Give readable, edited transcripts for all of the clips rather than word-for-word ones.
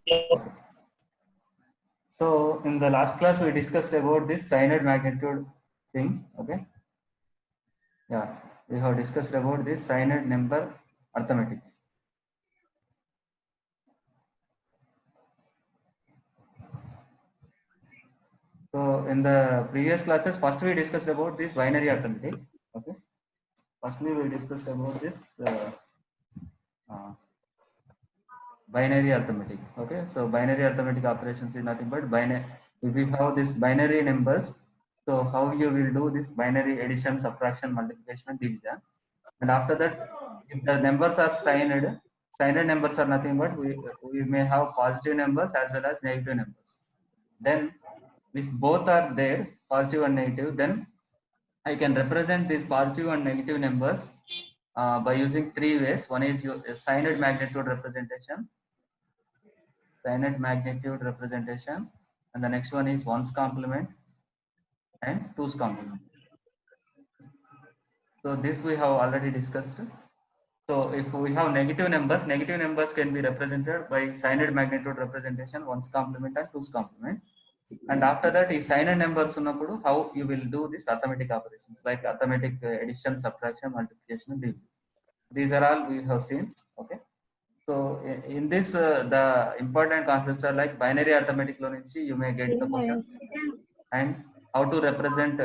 Yes. So in the last class we discussed about this cyanide magnitude thing. Okay. Yeah, we have discussed about this cyanide number arithmetics. So in the previous classes, first we discussed about this binary arithmetic. Okay. Firstly, we discussed about this uh, binary arithmetic. Okay. So binary arithmetic operations is nothing but binary. If you have this binary numbers, so how you will do this binary addition, subtraction, multiplication, and division. And after that, if the numbers are signed, signed numbers are nothing but we may have positive numbers as well as negative numbers. Then if both are there, positive and negative, then I can represent these positive and negative numbers by using three ways. One is your signed magnitude representation, and the next one is ones complement and twos complement. So this we have already discussed. So if we have negative numbers can be represented by signed magnitude representation, ones complement and twos complement. And after that, is signed numbers unnapudu, how you will do this arithmetic operations like arithmetic addition, subtraction, multiplication, and division. These are all we have seen. Okay. So in this, the important concepts are like binary arithmetic lo nunchi you may get the questions, and how to represent.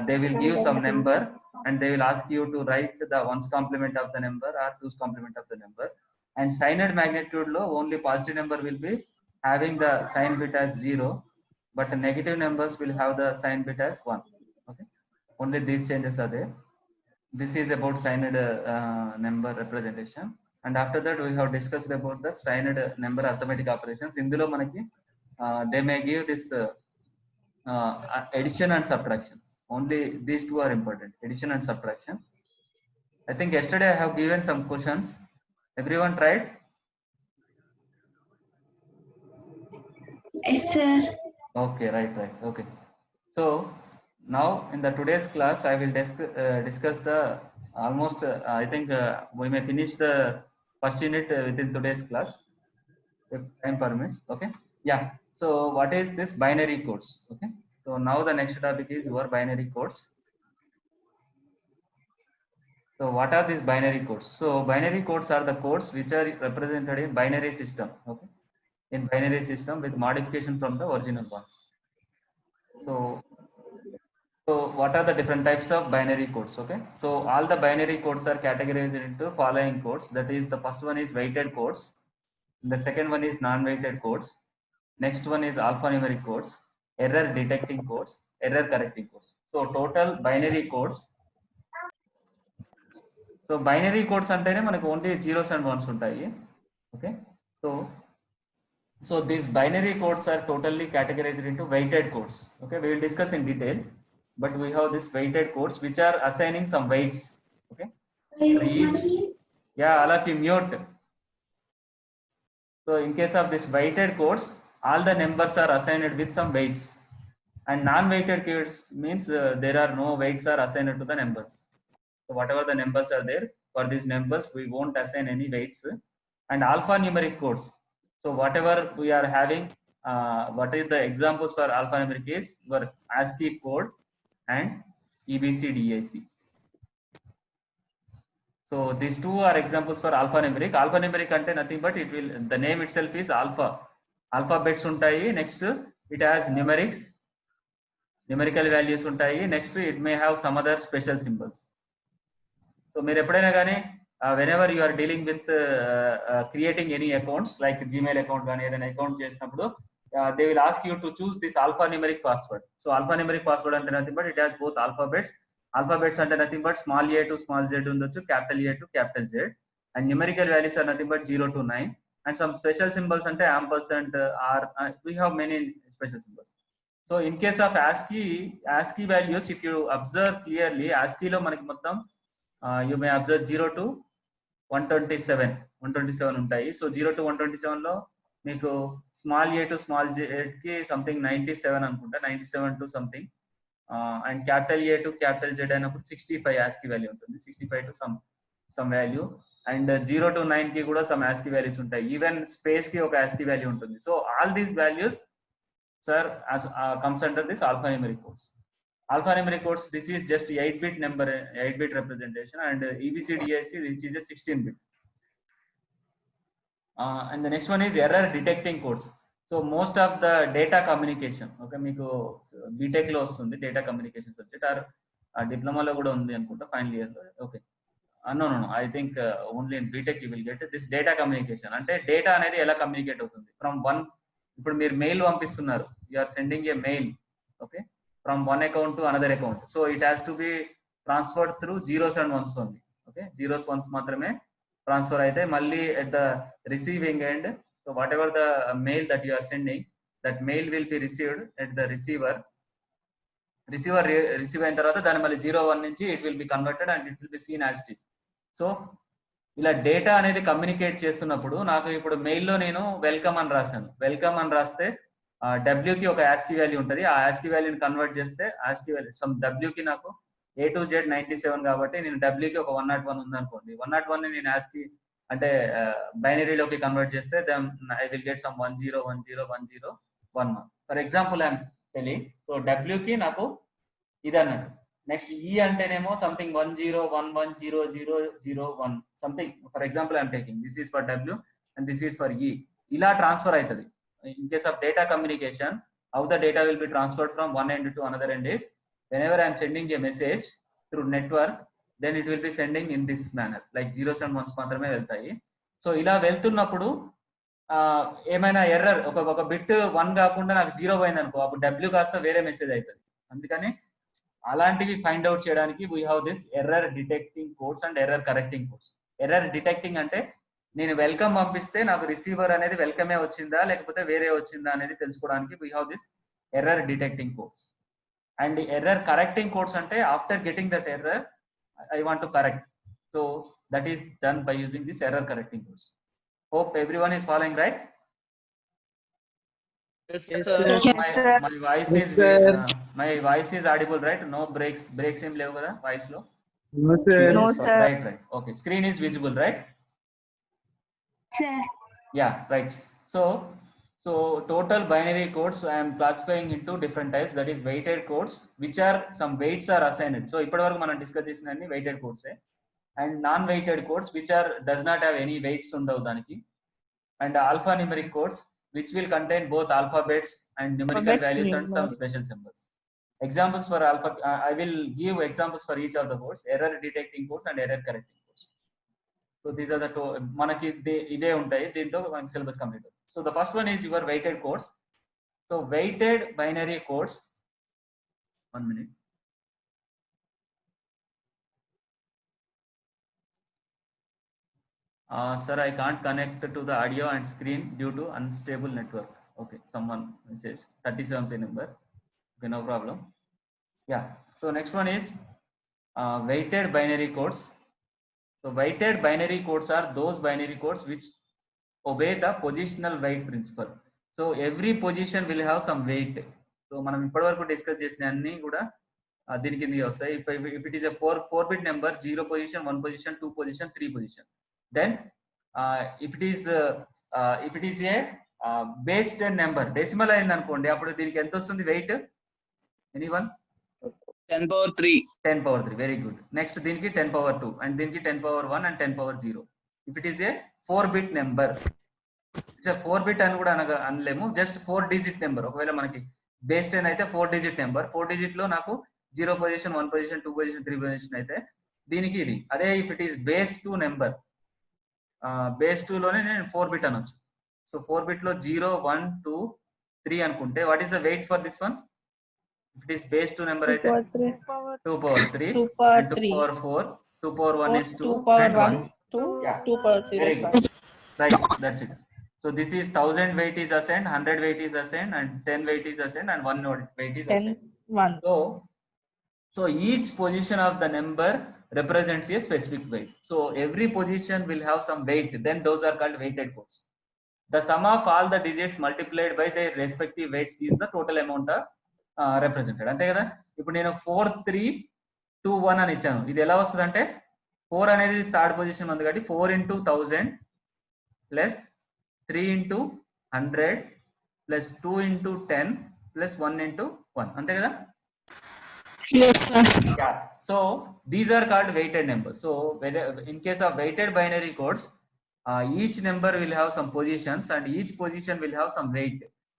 They will give some number and they will ask you to write the ones complement of the number or twos complement of the number. And signed magnitude lo only positive number will be having the sign bit as 0, but negative numbers will have the sign bit as 1. Okay, only these changes are there. This is about signed number representation. And after that we have discussed about the signed number arithmetic operations. Indulo manaki they may give this addition and subtraction. Only these two are important, addition and subtraction. I think yesterday I have given some questions. Everyone tried? Yes, sir. Okay, right. Okay. So now in the today's class, I will discuss the almost. I think we may finish the first unit within today's class, if time permits. Okay. Yeah. So what is this binary codes? Okay. So now the next topic is your binary codes. So what are these binary codes? So binary codes are the codes which are represented in binary system. Okay. In binary system with modification from the original ones. So what are the different types of binary codes? Okay, so all the binary codes are categorized into following codes. That is, the first one is weighted codes, the second one is non-weighted codes, next one is alphanumeric codes, error detecting codes, error correcting codes. So total binary codes. So binary codes అంటేనే మనకు only zeros and ones ఉంటాయి. Okay, so these binary codes are totally categorized into weighted codes. Okay, we will discuss in detail, but we have these weighted codes which are assigning some weights. Okay, for each. Yeah, all of you mute. So in case of this weighted codes, all the numbers are assigned with some weights, and non-weighted codes means there are no weights are assigned to the numbers. So whatever the numbers are there, for these numbers we won't assign any weights. And alphanumeric codes. So whatever we are having, what is the examples for alphanumeric is your ASCII code and EBCDIC. So these two are examples for alphanumeric. Alphanumeric ante nothing but it will, the name itself is alpha. Alphabets ఉంటాయి. Next it has numerics, numerical values ఉంటాయి. Next it may have some other special symbols. So మీరు ఎప్పుడైనా కానీ whenever you are dealing with creating any accounts like Gmail account కానీ ఏదైనా account చేసినప్పుడు they will ask you to choose this alphanumeric password. So alphanumeric password అంటే nothing but it has both alphabets. Alphabets అంటే nothing but small a to small z ఉండొచ్చు, capital A to capital Z, and numerical values are nothing but 0 to 9, and some special symbols అంటే ampersand, r, we have many special symbols. So in case of ASCII values, if you observe clearly, ASCII లో మనకి మొత్తం you may observe 0 to 127 ఉంటాయి. So 0 to 127 లో మీకు small A to small Z కి something 97 అనుకుంటా, 97 to something, and capital A to capital Z అయినప్పుడు 65 ASCII value ఉంటుంది, 65 to some value. And 0 to 9 కి కూడా సమ్ ASCII వాల్యూస్ ఉంటాయి. ఈవెన్ స్పేస్ కి ఒక ASCII వాల్యూ ఉంటుంది. So all these values sir comes under this alphanumeric codes. Alphanumeric codes, this is just 8-bit number, 8-bit representation, and EBCDIC, which is a 16-bit. And the next one is error detecting codes. So most of the data communication, okay, మీకు BTech లో వస్తుంది data communication subject, or డిప్లొమాలో కూడా ఉంది అనుకుంటా final year లో. Okay, no I think only in BTech you will get this data communication. అంటే data అనేది ఎలా కమ్యూనికేట్ అవుతుంది ఫ్రమ్ వన్, ఇప్పుడు మీరు మెయిల్ పంపిస్తున్నారు, you are sending a mail, okay, from one account to another account. So it has to be transferred through zeros and ones only. Okay, zeros ones మాత్రమే transfer అయితే మళ్ళీ at the receiving end, so whatever the mail that you are sending, that mail will be received at the receiver receive అయిన తర్వాత దాన్ని మళ్ళీ 01 నుంచి it will be converted and it will be seen as it is. So ఇలా data అనేది communicate చేస్తున్నప్పుడు నాకు ఇప్పుడు మెయిల్లో నేను వెల్కమ్ అని రాశాను. వెల్కమ్ అని రాస్తే W కి ఒక ASCII వాల్యూ ఉంటుంది. ఆ ASCII వాల్యూని కన్వర్ట్ చేస్తే ASCII వాల్యూ సమ్ W కి నాకు A to Z 97 కాబట్టి నేను W కి ఒక 101 ఉంది అనుకోండి. 101 ని నేను ASCII అంటే బైనరీలోకి కన్వర్ట్ చేస్తే then I will get some 10101011. For example I'm telling, so W కి నాకు ఇది అన్నట్టు. నెక్స్ట్ E అంటేనేమో something 10110001 something. For example I'm taking this is for W and this is for E. ఇలా ట్రాన్స్ఫర్ అవుతుంది. In case of data communication, how the data will be transferred from one end to another end is, whenever I am sending a message through network, then it will be sending in this manner, like zeros and ones మాత్రమే వెళ్తాయి. So ఇలా వెళ్తున్నప్పుడు ఏమైనా error ఒక bit 1 కాకుండా నాకు 0 పోయింది అనుకో, అప్పుడు W కాస్త వేరే మెసేజ్ అవుతుంది. అందుకని అలాంటివి ఫైండ్ అవుట్ చేయడానికి we have this error detecting codes and error correcting codes. Error detecting అంటే నేను వెల్కమ్ పంపిస్తే నాకు రిసీవర్ అనేది వెల్కమే వచ్చిందా లేకపోతే వేరే వచ్చిందా అనేది తెలుసుకోవడానికి we have this error detecting codes. And error correcting codes అంటే after getting that error I want to correct, so that is done by using this error correcting codes. Hope everyone is following right? Yes, sir. My voice is audible, right? No breaks ఏం లేవు కదా voice లో? No, sir. Right. Okay, screen is visible, right? Sir. Yeah, right. So total binary codes I am classifying into different types, that is weighted codes, which are some weights are assigned. So ఇప్పటివరకు మనం discuss చేసిన అన్ని weighted codes and non weighted codes which are does not have any weights ఉండవు దానికి, and alphanumeric codes which will contain both alphabets and numerical values and some special symbols. Examples for alpha, I will give examples for each of the codes: error detecting codes and error correcting codes. So these are the మనకి ఇవే ఉంటాయి, దీంతో మనకి syllabus complete. So the first one is your weighted codes. So weighted binary codes, 1 minute. Sir, I can't connect to the audio and screen due to unstable network. Okay, someone message 37 pin number. Okay, no problem. Yeah, so next one is weighted binary codes. So weighted binary codes are those binary codes which obey the positional weight principle. So every position will have some weight. So మనం ఇప్పటివరకు discuss చేసిన అన్ని కూడా దీని కిందకి వస్తాయి. If it is a 4-bit number, 0 position, 1 position, 2 position, 3 position. Then if it is a base 10 number, decimal అయింది అనుకోండి, అప్పుడు దీనికి ఎంత వస్తుంది wait? Anyone? 10 power 3. 10 power 3, very good. Next దీనికి 10 power 2 and దీనికి 10 power 1 and 10 power 0. If it is a 4-bit number, it's a 4-bit అని కూడా అనలేము, జస్ట్ 4-digit నెంబర్. ఒకవేళ మనకి బేస్ 10 అయితే 4-digit నెంబర్, 4-digit లో నాకు 0 పొజిషన్, 1 పొజిషన్, 2 పొజిషన్, 3 పొజిషన్ అయితే దీనికి ఇది. అదే if it is base 2 number, base 2 లోనే నేను 4-bit అనొచ్చు. సో 4-bit లో 0, 1, 2, 3 అనుకుంటే what is the weight for this one? If it is base 2 number, 2 power 3, 2 power 3, 2 power 4, 2 power 1 is 2, 2 power 1, 2, yeah. 2 power 3. Very good. Right, that's it. So this is 1000 weight is assigned, 100 weight is assigned, and 10 weight is assigned, and 1 weight is assigned. 1. So each position of the number represents a specific weight. So every position will have some weight. Then those are called weighted codes. The sum of all the digits multiplied by their respective weights is the total amount of represented. అంతే కదా. ఇప్పుడు నేను 4, 3, 2, 1 అని ఇచ్చాను. ఇది ఎలా వస్తుంది అంటే 4 అనేది థర్డ్ పొజిషన్ ఉంది కాబట్టి 4 into 1000 plus 3 into 100 plus 2 into 10 plus 1 into 1 అంతే కదా. Yes, sir. Yeah, so these are called weighted numbers. So in case of weighted binary codes, each number will have some positions and each position will have some weight,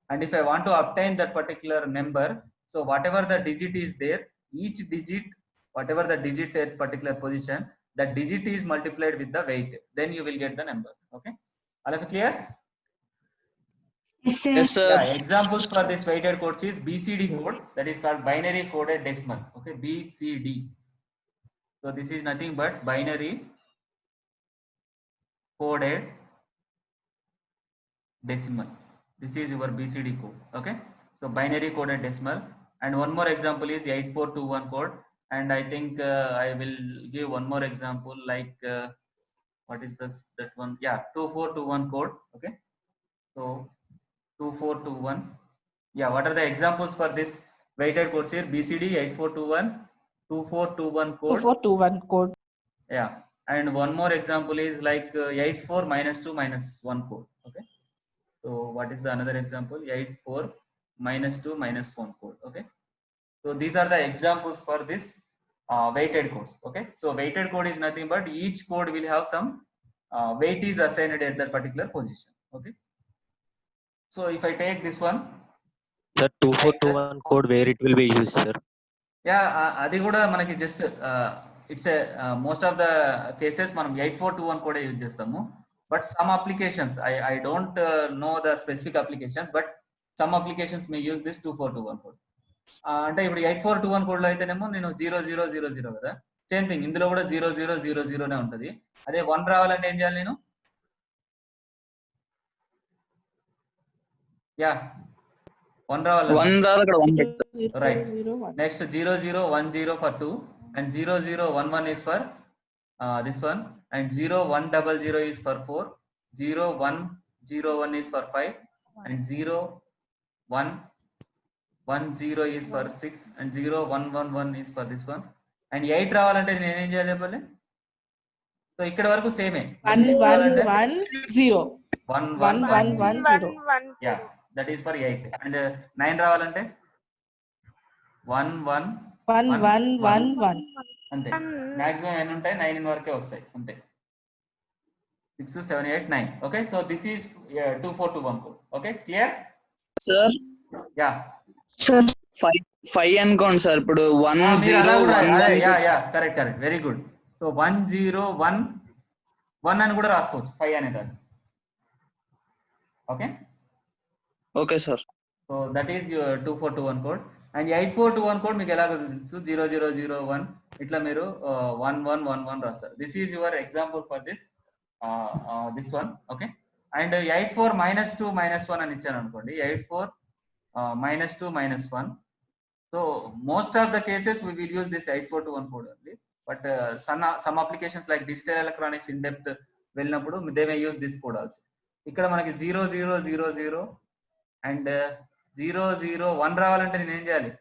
and if I want to obtain that particular number, so whatever the digit is there, each digit, whatever the digit at particular position, that digit is multiplied with the weight, then you will get the number. Okay, all of you clear? Yes, sir. Yes, sir. Yeah, examples for this weighted codes is BCD code, that is called binary coded decimal. Okay, BCD. So this is nothing but binary coded decimal. This is your BCD code. Okay, so binary coded decimal. And one more example is 8421 code. And I think I will give one more example, like what is this, that one? Yeah, 2421 code. Okay, so 2421. Yeah, what are the examples for this weighted codes here? BCD 8421, 2421 code. 2421 code. Yeah, and one more example is like 84 minus 2 minus 1 code. Okay, so what is the another example? 84 minus 2 minus 1 code. Okay, so these are the examples for this weighted codes. Okay, so weighted code is nothing but each code will have some weight is assigned at that particular position. Okay, so if I take this one, Sir, 2421 code where it will be used, sir? Yeah అది కూడా మనకి just it's a most of the cases మనం 8421 కూడా use చేస్తాము. But some applications I don't know the specific applications, but some applications may use this 2421 code. అంటే ఇప్పుడు 8421 code లో అయితేనేమో నేను 0000 కదా, సేమ్ థింగ్ ఇందులో కూడా 0000 నే ఉంటది. అదే 1 రావాలంటే ఏం చేయాలి నేను? యా 1 రావాలి. 1 రావాలి అక్కడ 1 పెట్టు. Right. Next 0010 for 2 and 0011 is for this one, and 0100 is for 4, 0101 is for 5, and 0110 is for 6, and 0111 is for this one, and 8 రావాలంటే నేను ఏం చేయాలి చెప్పాలి? సో ఇక్కడ వరకు సేమే. 1110. 1110. Yeah, that is for 8. And 9 రావాలంటే 1111 అంతే. మాక్సిమం ఎన్ని ఉంటాయి? 9 వరకే వస్తాయి అంతే. 6 7 8 9. Okay, so this is 2421 code. Okay, clear? Sir yeah, 5 అనుకోండి సార్. ఇప్పుడు 1 మీరు అలా 0 కూడా 1 yeah yeah correct very good. So 1011 అని కూడా రాసుకోవచ్చు 5 అనే దాన్ని. Okay okay sir. So that is your 2421 code. And 8421 code మీకు ఎలాగో తెలుసు, 0001 ఇట్లా మీరు 1111 రాస్తారు. This is your example for this one. Okay, and 84 minus 2 minus 1 అని ఇచ్చాను అనుకోండి, 84 minus 2 minus 1. So most of the cases we will use this 8421 code only, but some applications like digital electronics in depth వెళ్ళినప్పుడు they may use this code also. ఇక్కడ మనకి 0000 and 001 రావాలంటే నేను ఏం చేయాలి?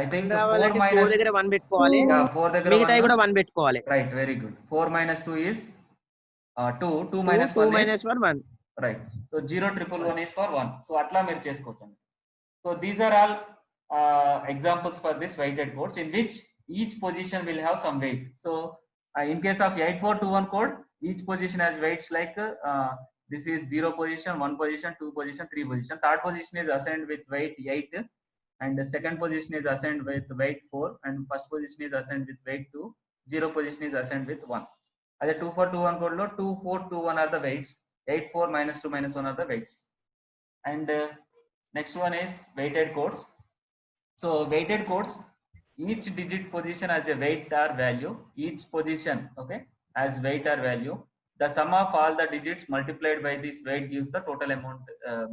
ఐ థింక్ 4 minus దగ్గర 1 పెట్టుకోవాలి, 4 దగ్గర మిగతాయి కూడా 1 పెట్టుకోవాలి. Right, very good. 4 minus 2 is 2, 2 minus 2 1 minus is 1 right. So 0111 is for 1. So atla meer chesukochu. So these are all examples for this weighted codes in which each position will have some weight. So in case of 8421 code, each position has weights like this is 0 position, 1 position, 2 position, 3 position. Third position is assigned with weight 8, and the second position is assigned with weight 4, and first position is assigned with weight 2. 0 position is assigned with 1. Other 2421 code lo 2421 are the weights, 84 minus 2 minus 1 are the weights. And next one is weighted codes. So weighted codes, each digit position has a weight or value. Each position, okay, has weight or value. The sum of all the digits multiplied by this weight gives the total amount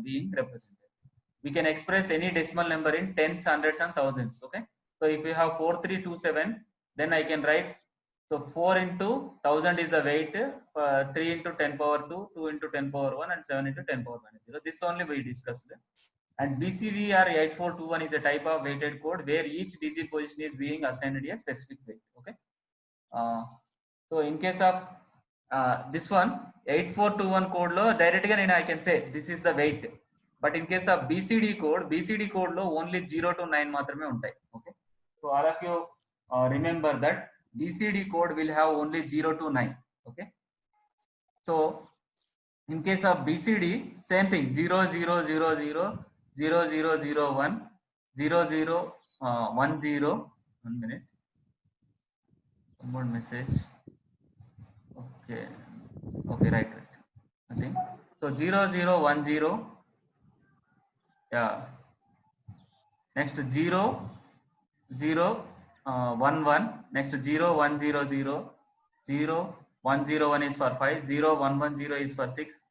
being represented. We can express any decimal number in tens, hundreds and thousands. Okay, so if you have 4327, then I can write, so 4 into 1000 is the weight, 3 into 10 power 2, 2 into 10 power 1, and 7 into 10 power 0. This only we discussed. And BCD or 8421 is a type of weighted code where each digit position is being assigned a specific weight. Okay. So in case of this one 8421 code lo direct ga I can say this is the weight, but in case of BCD code lo only 0 to 9 matrame untai. Okay, so all of you remember that BCD code will have only 0 to 9. Okay, so in case of BCD same thing 0 0 0 0 0 0 0 1 0 0 1 0. 1 minute, one more message. Okay, okay, right. I think so. 0 0 1 0. Yeah. Next 0 0 1 1. Next 0 1 0 0 0 1 0 1 is for 5. 0 1 1 0 is for 6.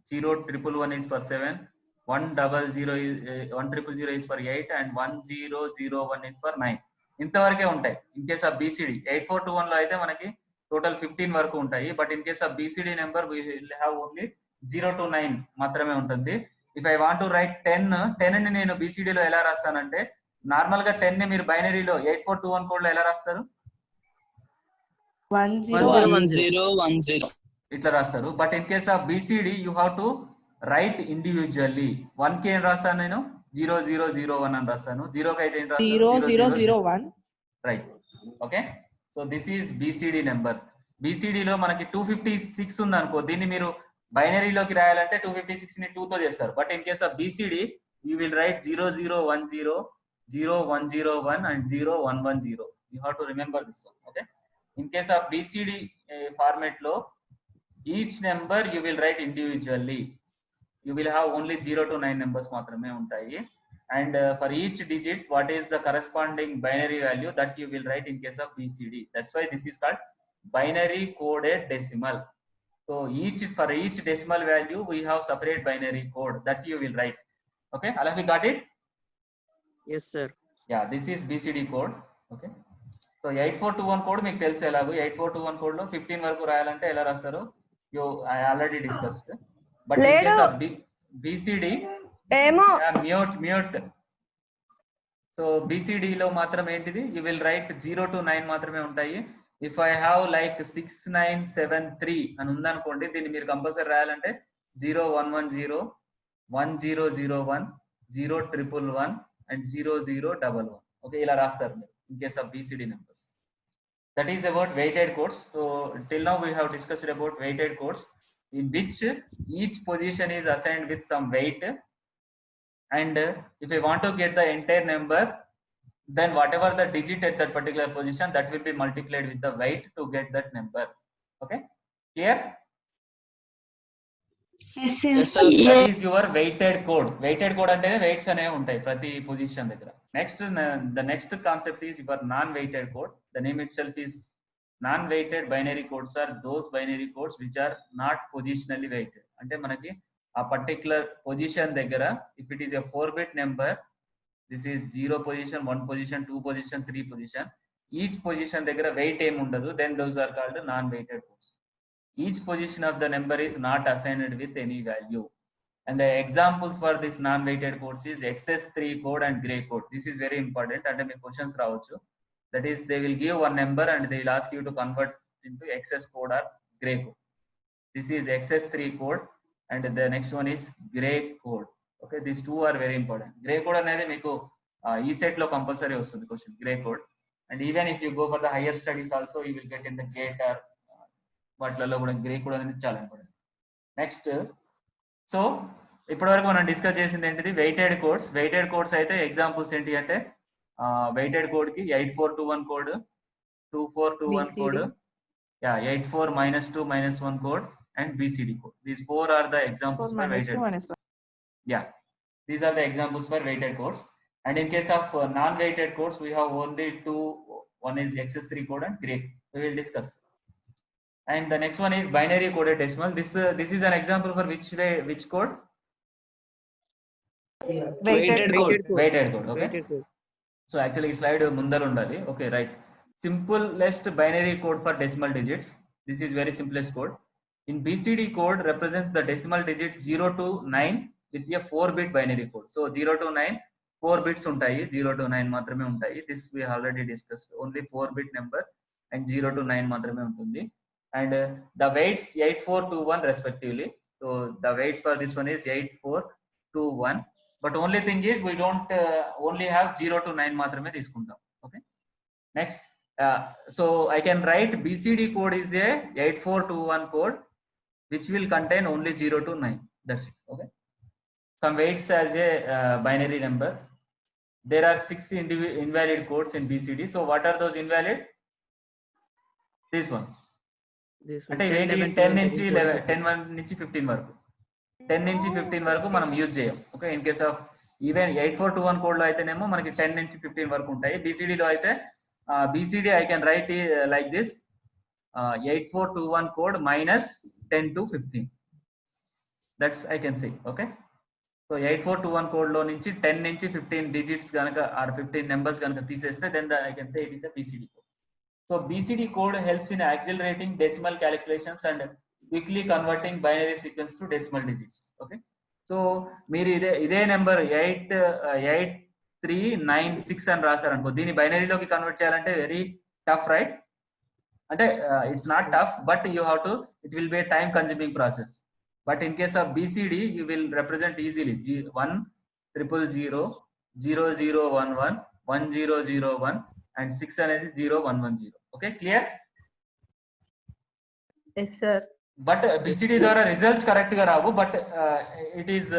0 1 1 is for 7. 1 0 0 is 1 0 0 is for 8 and 1 0 0 1 is for 9. ఇంతవరకే ఉంటాయి. In case of BCD 8421 లో అయితే మనకి total 15 వరకు ఉంటాయి. But in case of BCD number we will have only 0 to 9 మాత్రమే ఉంటుంది. If I want to write 10 ని నేను BCD లో ఎలా రాస్తానంటే నార్మల్ గా 10 ని మీరు బైనరీలో 8421 కోడ్ లో ఎలా రాస్తారు? 1010 ఇట్లా రాస్తారు. But in case of BCD you have to right individually. 1 కి ఏం రాస్తాను నేను 0001 అని రాస్తాను. 0 కి అయితే ఏం రాస్తాను 0001. Right. Okay, so this is BCD number. BCD లో మనకి 256 ఉంది అనుకో, దీన్ని మీరు బైనరీలోకి రాయాలంటే 256 ని 2 తో చేస్తారు. But in case of BCD you will write 0010 0101 and 0110. You have to remember this one. Okay, in case of BCD format lo each number you will write individually. You will have only 0 to 9 numbers matrame untayi, and for each digit what is the corresponding binary value that you will write in case of BCD. That's why this is called binary coded decimal. So for each decimal value we have separate binary code that you will write. Okay, all of you got it? Yes, sir. Yeah, this is BCD code. Okay, so 8421 code మీకు తెలుసు ఎలాగో. 8421 code లో 15 వరకు రాయాలంటే ఎలా రాస్తారు I already discussed. But in case of BCD ఏమో mute. So BCD లో మాత్రం ఏంటిది you will write 0 to 9 మాత్రమే ఉంటాయి. If I have like 6973 అని ఉందనుకోండి, దీన్ని మీరు కంపల్సరీ రాయాలంటే 0110 1001 0111 and 0011. Okay, ఇలా రాస్తారు మీరు in case of BCD numbers. That is about weighted codes. So till now we have discussed about weighted codes in which each position is assigned with some weight, and if I want to get the entire number, then whatever the digit at that particular position, that will be multiplied with the weight to get that number. Okay, clear? Yes, sir. That is your weighted code. Weighted code అంటే weights అనేవి ఉంటాయి ప్రతి position దగ్గర. Next, the next concept is your non-weighted code. The name itself is non-weighted binary codes are those binary codes which are not positionally weighted. అంటే మనకి ఆ particular position దగ్గర if it is a 4-bit number, this is 0 position, 1 position, 2 position, 3 position, each position దగ్గర weight ఏమి ఉండదు, then those are called non-weighted codes. Each position of the number is not assigned with any value, and the examples for this non-weighted codes is XS3 code and gray code. This is very important and me questions raavochu. That is, they will give one number and they will ask you to convert into XS code or gray code. This is XS3 code and the next one is gray code. Okay, these two are very important. Gray code anedi meeku E-set lo compulsory vastundi question, gray code, and even if you go for the higher studies also you will get in the GATE or వాటిలలో కూడా grey code అనేది చాలా important. Next, so ఇప్పటివరకు మనం discuss చేసింది ఏంటిది weighted codes. Weighted codes అయితే examples ఏంటి అంటే వెయిటెడ్ కోడ్ కి 8421 code, 2421 code, 84 -2 -1 code and BCD code. These four are the examples for weighted codes. Yeah, these are the examples for weighted codes. And in case of non-weighted codes we have only two. One is XS3 code and gray. We will discuss. And the next one is binary coded decimal. This is an example for which code? Weighted code. Weighted code. Okay. Weighted code. So actually slide mundar undali. Okay, right. Simplest binary code for decimal digits. This is very simplest code. In BCD code represents the decimal digits 0 to 9 with a 4-bit binary code. So 0 to 9 4 bits ఉంటాయి, 0 to 9 మాత్రమే ఉంటాయి. This we already discussed. Only 4-bit number and 0 to 9 మాత్రమే ఉంటుంది. And the weights 8421 respectively. So the weights for this one is 8421. But only thing is we don't only have 0 to 9 మాత్రమే తీసుకుంటాం. Okay. Next, so I can write BCD code is a 8421 code which will contain only 0 to 9. That's it. Okay. Some weights as a binary number. There are 6 invalid codes in BCD. So what are those invalid? These ones. This one, అంటే 10, 11, 10 12, నుంచి 13, 10 నుంచి 15 వరకు 10 నుంచి 15 వరకు మనం use చేయం. Okay, in case of even 8421 code లో అయితేనేమో మనకి 10 నుంచి 15 వరకు ఉంటాయి. బీసీడీ లో అయితే BCD I can write like this 8421 code minus 10 to 15. That's I can say. Okay, so 8421 code లో నుంచి 10 నుంచి 15 డిజిట్స్ కనుక ఆర్ 15 నెంబర్స్ కనుక తీసేస్తే then I can say it is a BCD code. So BCD code helps in accelerating decimal calculations and quickly converting binary sequence to decimal digits. Okay, so మీరు ఇదే number 8396 అని రాశారనుకో, దీన్ని బైనరీలోకి convert చేయాలంటే very tough, right? అంటే it's not tough, but you have to, it will be time consuming process. But in case of BCD you will represent easily 10000 0011 1001 and 6 అనేది 0110. Okay, clear? Yes, sir. But BCD ద్వారా results correct గా రావు, but it is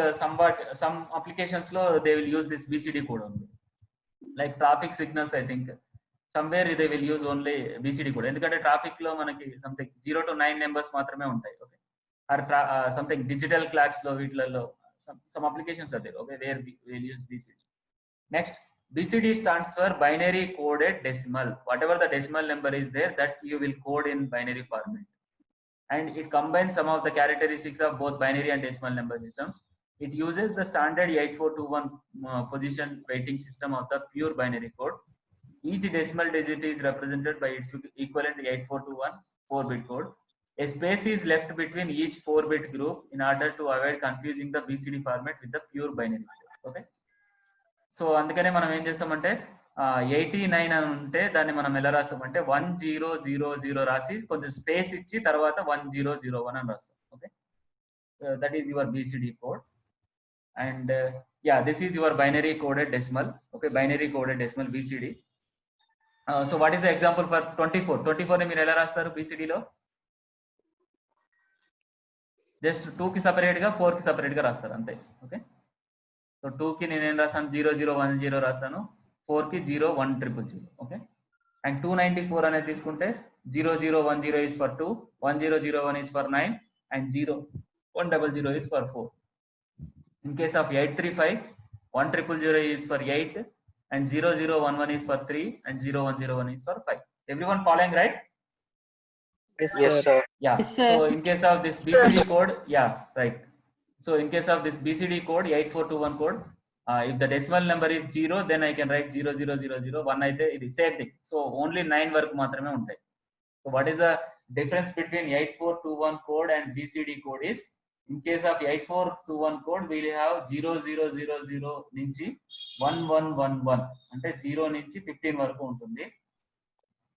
some applications లో they will use this BCD code only, like traffic signals. I think somewhere they will use only BCD code, ఎందుకంటే traffic లో మనకి something 0 to 9 numbers మాత్రమే ఉంటాయి. Okay, or something digital clocks లో వీటిలలో some applications అదే. Okay, where will use BCD. Next, BCD stands for binary coded decimal. Whatever the decimal number is there, that you will code in binary format, and it combines some of the characteristics of both binary and decimal number systems. It uses the standard 8421 position weighting system of the pure binary code. Each decimal digit is represented by its equivalent 8421 4-bit code. A space is left between each 4-bit group in order to avoid confusing the BCD format with the pure binary code. Okay, so అందుకనే మనం ఏం చేస్తామంటే 89 అని ఉంటే దాన్ని మనం ఎలా రాస్తామంటే 1000 రాసి కొంచెం స్పేస్ ఇచ్చి తర్వాత 1001 అని రాస్తాం. Okay, that is your BCD code. And yeah, this is your binary coded decimal. Okay, binary coded decimal BCD. So what is the example for 24 ని మీరు ఎలా రాస్తారు BCD లో? జస్ట్ 2 కి సపరేట్ గా 4 కి సపరేట్ గా రాస్తారు అంతే. ఓకే, సో 2 కి నేను ఏం రాస్తాను 0010 రాస్తాను, 4 కి 01000. ఓకే, అండ్ 294 అనేది తీసుకుంటే 0010 is for 2, 1001 is for 9, and 0100 is for 4. In case of 835, 1000 is for 8, and 0011 is for 3, and 0101 is for 5. Everyone following, right? Yes, sir. Yeah. Yes, sir. So in case of this BCD code, yeah, right. So in case of this BCD code 8421 code, if the decimal number is 0, then I can write 00001 అయితే ఇది same thing. So only 9 వరకు మాత్రమే ఉంటాయి. So what is the difference between 8421 code and BCD code is, in case of 8421 code we will have 0000 నుంచి 1111 అంటే 0 నుంచి 15 వరకు ఉంటుంది.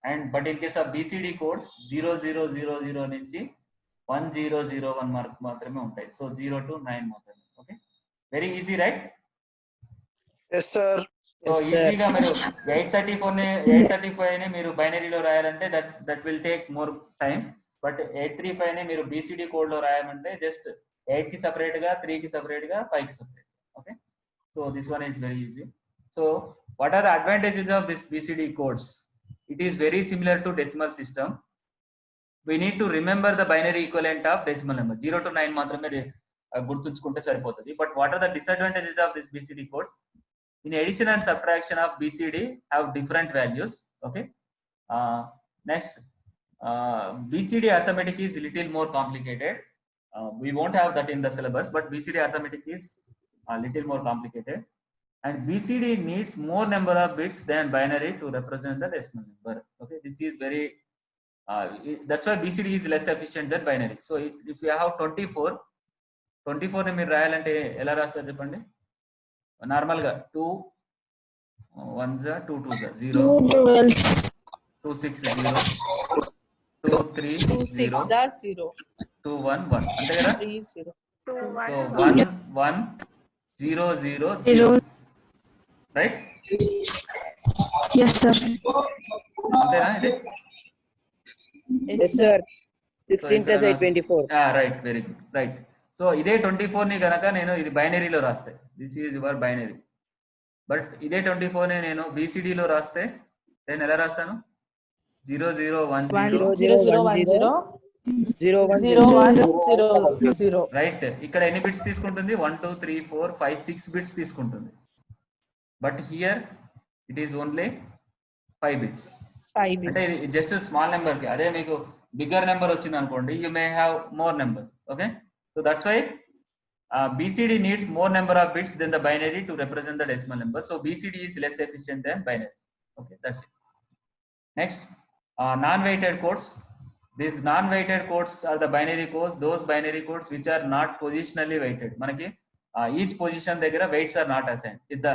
And but in case of BCD codes 0000 నుంచి 1001 మార్క్ మాత్రమే ఉంటాయి. సో 0 to 9 మాత్రమే. Okay, very easy, right? Yes, sir. So ఈజీగా మీరు 835 ని మీరు బైనరీలో రాయాలంటే that will take more time. But 835 ని మీరు BCD కోడ్ లో రాయాలంటే జస్ట్ 8 కి సపరేట్ గా, 3 కి సపరేట్ గా, 5 కి separate. Okay, so this one is very easy. So what are the advantages of this BCD codes? It is very similar to decimal system. We need to remember the binary equivalent of decimal number. 0 to 9 మాత్రమే గుర్తుంచుకుంటే సరిపోతుంది. But what are the disadvantages of this BCD codes? In addition and subtraction of BCD have different values. Okay. Next, BCD arithmetic is little more complicated. We won't have that in the syllabus, but BCD arithmetic is a little more complicated. And BCD needs more number of bits than binary to represent the decimal number. Okay, this is very that's why BCD is less efficient than binary. So if you have 24 24 ని మీరు రాయాలంటే ఎలా రాస్తారు చెప్పండి. Normal గా 2 1s 2 2s 0 2 6 0 2 3 2 6 0 0 2 1 1 అంతే కదా. 3 0 so 1 1 0 0 0 right. Yes, sir. అంతేనా ఇది? Yes, sir. 16 plus 8, 24. Right, very good, right. So ఇదే 24 ని గనక నేను ఇది బైనరీలో రాస్తే, this is your binary. But ఇదే 24 ని నేను బీసీడీలో రాస్తే నేను ఎలా రాస్తాను? 0 0 1 0 0 0 1 0 0 1 0 1 0 0. రైట్. ఇక్కడ ఎన్ని బిట్స్ తీసుకుంటుంది? 1 2 3 4 5 6 బిట్స్ తీసుకుంటుంది. But here it is only 5 bits. 5 అంటే bits. ఇది జస్ట్ స్మాల్ నెంబర్ కి. అదే మీకు బిగ్గర్ నెంబర్ వచ్చింది అనుకోండి, you may have more numbers. Okay, so that's why BCD needs more number of bits than the binary to represent the decimal number. So BCD is less efficient than binary. Okay, that's it. Next, non-weighted codes. These non-weighted codes are the binary codes, those binary codes which are not positionally weighted. Manaki each position దగ్గర weights are not assigned. If the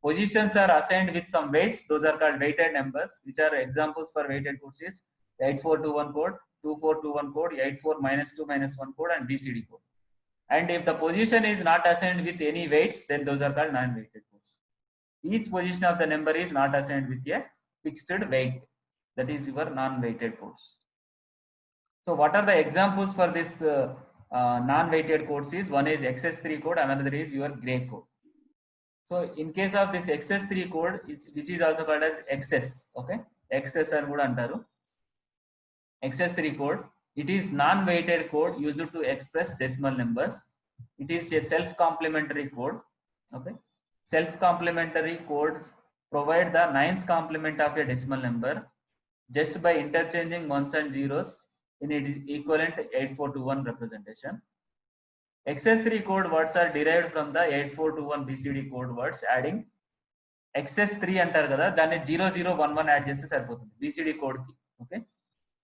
positions are assigned with some weights, those are called weighted numbers. Which are examples for weighted codes is 8421 code, 2421 code, 84 -2 -1 code, and BCD code. And if the position is not assigned with any weights, then those are called non-weighted codes. Each position of the number is not assigned with a fixed weight. That is your non-weighted codes. So what are the examples for this non-weighted codes is, one is XS3 code, another is your gray code. So in case of this XS3 code, which is also called as XS, okay, XS and kuda antaru. XS3 code, it is non-weighted code used to express decimal numbers. It is a self-complementary code. Okay, self-complementary codes provide the 9th complement of a decimal number just by interchanging ones and zeros in its equivalent 8421 representation. XS3 code words are derived from the 8421 BCD code words. Adding XS3 అంటారు కదా, దాన్ని 0011 add చేస్తే సరిపోతుంది BCD code కి. Okay,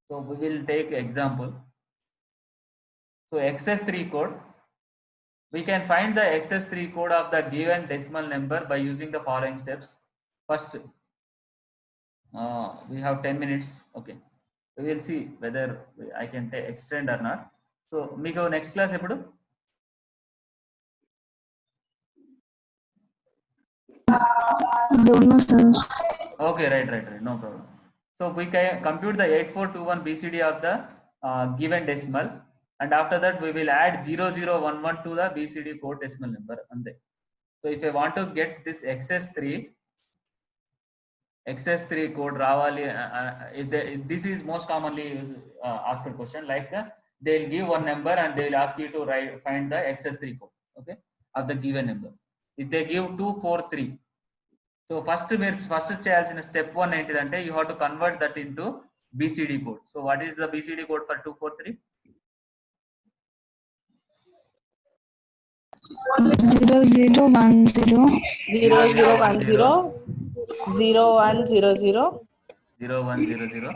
so we will take example. So XS3 code, we can find the XS3 code of the given decimal number by using the following steps. First, we have 10 minutes. Okay, we will see whether I can extend or not. So మీకు next class ఎప్పుడు? Don't know, sir. Okay, right, no problem. So we can compute the 8421 BCD of the given decimal, and after that we will add 0011 to the BCD code decimal number. And so if I want to get this XS3 code ravali, if this is most commonly asked question, like they will give one number and they will ask you to find the XS3 code, okay, of the given number. If they give 243, so first చేయాల్సిన step 1 ఏంటిదంటే, you have to convert that into BCD code. So what is the BCD code for 243? 0010 0010 0100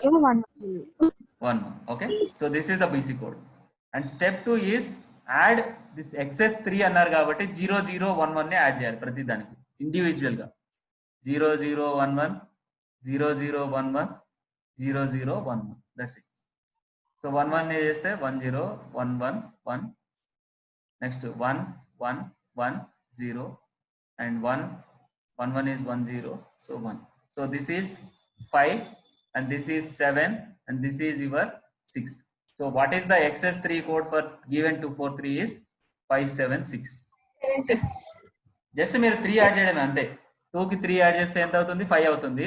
0100 1. Okay, so this is the BC code. And step 2 is add this XS3 అన్నారు కాబట్టి 0011 ని add చేయాలి ప్రతి దానికి individual గా. 0011 0011 0011, that's it. So 11 ని చేస్తే 10 11 1, next 1 1 1 0, and 1 1 is 10, so 1. So this is 5, and this is 7, and this is your 6. So what is the XS3 code for given 243 is 576. Just మీరు 3 యాడ్ చేయడమే అంతే. 2 కి 3 యాడ్ చేస్తే ఎంత అవుతుంది? 5 అవుతుంది.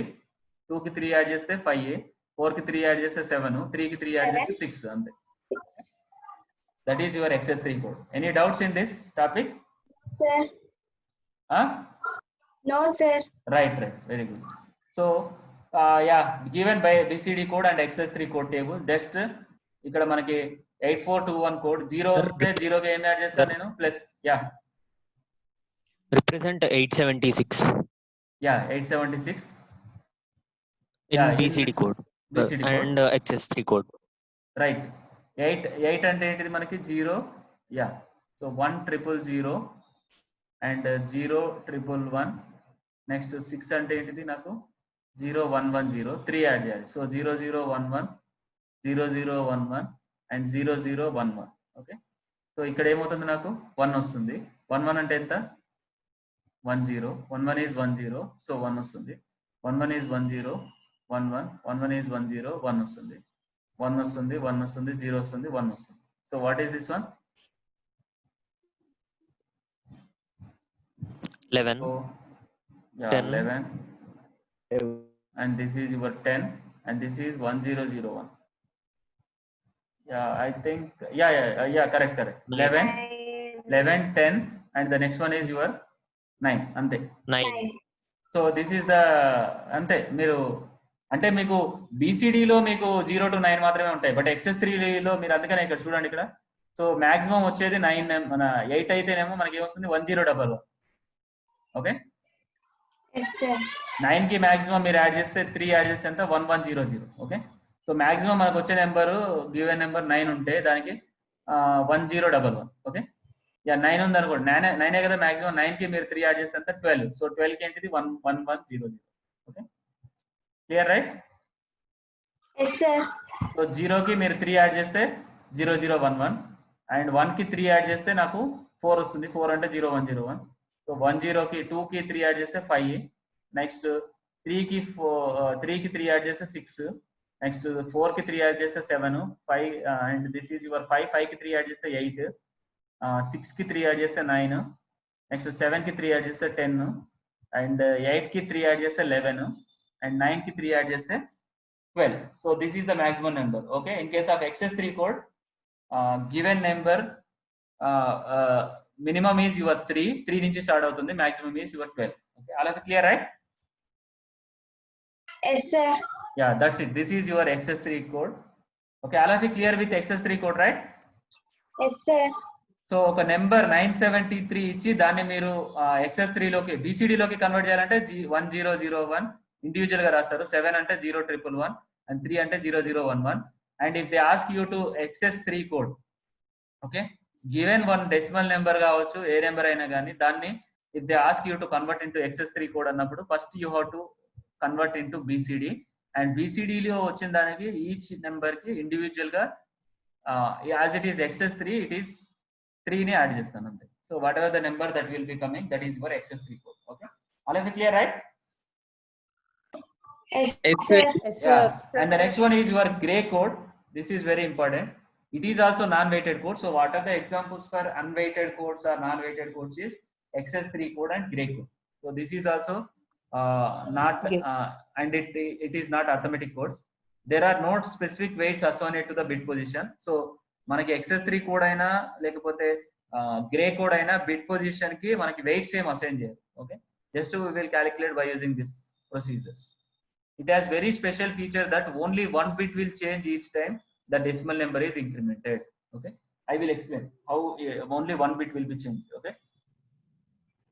2 కి 3 యాడ్ చేస్తే 5, 4 కి 3 యాడ్ చేస్తే 7, 3 కి 3 యాడ్ చేస్తే 6 అంతే. That is your XS3 code. Any doubts in this topic? Sir. No, sir. Right, very good. So yeah, given by BCD code and XS3 code table, just ఇక్కడ మనకి 8421 కోడ్ 0 వస్తే 0 కి ఏం యాడ్ చేస్తాను నేను? Plus represent 876. Yeah, 876 in BCD code BCD and code. XS3 code. Right. Eight అంటే ఏంటిది మనకి 0, యా. So 10000 and 0111. నెక్స్ట్ 6 అంటే ఏంటిది నాకు 0110, 3 యాడ్ చేయాలి. So 0011, 0011 and 0011. ఓకే, సో ఇక్కడ ఏమవుతుంది నాకు 1 వస్తుంది. 11 అంటే ఎంత 10, 11 is 10, సో 1 వస్తుంది. 11 is 10, 11, 11 is 10, 1 వస్తుంది. 1 వస్తుంది, 1 వస్తుంది, 0 వస్తుంది, 1 వస్తుంది. So what is this one? 11. So, yeah, 10. 11. And this is your 10, and this is 1001. Yeah, I think, yeah, correct. 11, 10, and the next one is your 9. Ante. 9. So this is the అంతే. మీరు అంటే మీకు BCD లో మీకు 0 to 9 మాత్రమే ఉంటాయి, but XS3 లో మీరు అందుకనే ఇక్కడ చూడండి ఇక్కడ. సో మాక్సిమం వచ్చేది 9, మన 8 అయితేనేమో మనకి ఏమొస్తుంది 1011. Okay, Yes, sir. 9 కి మాక్సిమం మీరు యాడ్ చేస్తే 3 యాడ్ చేస్తే ఎంత 1100. ఓకే, సో మాక్సిమం మనకు వచ్చే నెంబర్ గివెన్ నెంబర్ 9 ఉంటే దానికి 1011. ఓకే, యా 9 ఉంది అనుకోండి, 9 కదా మాక్సిమం. 9 కి మీరు 3 యాడ్ చేస్తే ఎంత 12. సో 12 కి ఏంటిది 1100. Okay, clear right? Yes, sir. So 0 కి మీరు 3 యాడ్ చేస్తే 0011, అండ్ 1 కి 3 యాడ్ చేస్తే నాకు 4 వస్తుంది. 4 అంటే 0101. సో 10 కి 2 కి 3 యాడ్ చేస్తే 5. నెక్స్ట్ 3 కి 3 యాడ్ చేస్తే 6. నెక్స్ట్ 4 కి 3 యాడ్ చేస్తే 7. 5 అండ్ దిస్ ఈజ్ యువర్ 5. 5 కి 3 యాడ్ చేస్తే 8. 6 కి 3 యాడ్ చేస్తే 9. నెక్స్ట్ 7 కి 3 యాడ్ చేస్తే 10. అండ్ 8 కి 3 యాడ్ చేస్తే 11. అండ్ 9 కి 3 యాడ్ చేస్తే 12. So this is the maximum number. Okay, in case of XS3 code, given number minimum is your 3 నుంచి స్టార్ట్ అవుతుంది, maximum is your 12. Okay, all of it clear, right? Yes, sir. Yeah, that's it. This is your XS3 code. Okay, all of it clear with XS3 code, right? Yes, sir. So ఒక number 973 ఇచ్చి దాన్ని మీరు XS3 లోకి BCD లోకి convert చేయాలంటే 1001 individual గా రాస్తారు. 7 అంటే 0111 అండ్ 3 అంటే 0011. And if they ask you to XS3 code, okay, given one decimal number కావచ్చు, ఏ నెంబర్ అయినా కానీ, దాన్ని if they ask you to convert into XS3 code అన్నప్పుడు first you have to convert into BCD. And BCD లో వచ్చిన దానికి each number కి ఇండివిజువల్ గా as it is XS3, it is 3 ని యాడ్ చేస్తాను అంతే. So whatever the number that will be coming, that is your XS3 code. Okay, all of it clear, right? Yes, Yes, sir. Yes, sir. Yeah. And the next one is your gray code. This is very important. It is also non-weighted code. So what are the examples for unweighted codes or non-weighted codes is XS3 code and gray code. So this is also not Okay. and it is not arithmetic codes. There are no specific weights associated to the bit position. So మనకి XS3 code అయినా లేకపోతే grey code అయినా bit position కి మనకి weights ఏం assign చేయరు. Okay, just we will calculate by using this procedures. It has very special feature that only one bit will change each time the decimal number is incremented. Okay, I will explain how only one bit will be changed. Okay,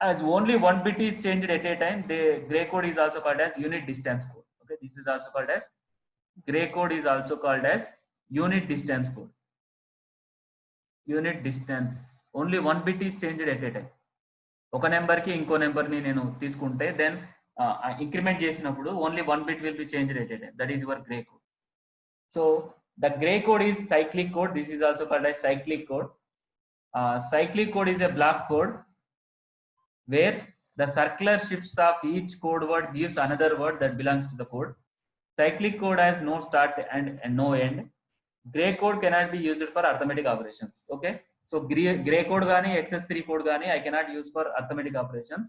as only one bit is changed at a time, the gray code is also called as unit distance code. Okay, this is also called as gray code is also called as unit distance code. Unit distance, only one bit is changed at a time. ఒక number కి ఇంకో number ని నేను తీసుకుంటే then increment చేసినప్పుడు only one bit will be change rated. That is your grey code. So the grey code is cyclic code. This is also called as cyclic code. Cyclic code is a block code where the circular shifts of each code word gives another word that belongs to the code. Cyclic code has no start and no end. Gray code cannot be used for arithmetic operations. Okay, so gray code gaani XS3 code gaani I cannot use for arithmetic operations.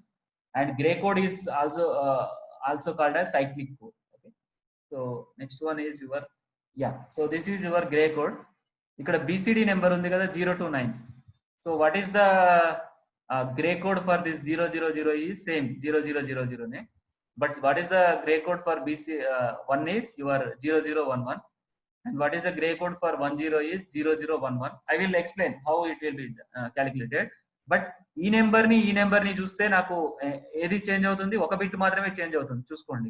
And gray code is also called as cyclic code. Okay, so next one is your so this is your gray code. ikkada BCD number undi kada 0 to 9. So what is the gray code for this 000 is same 0000 ne, but what is the gray code for one is your 0011, and what is the gray code for 10 is 0011. I will explain how it will be calculated. But ఈ number ని చూస్తే నాకు ఏది change అవుతుంది, ఒక bit మాత్రమే change అవుతుంది. చూసుకోండి,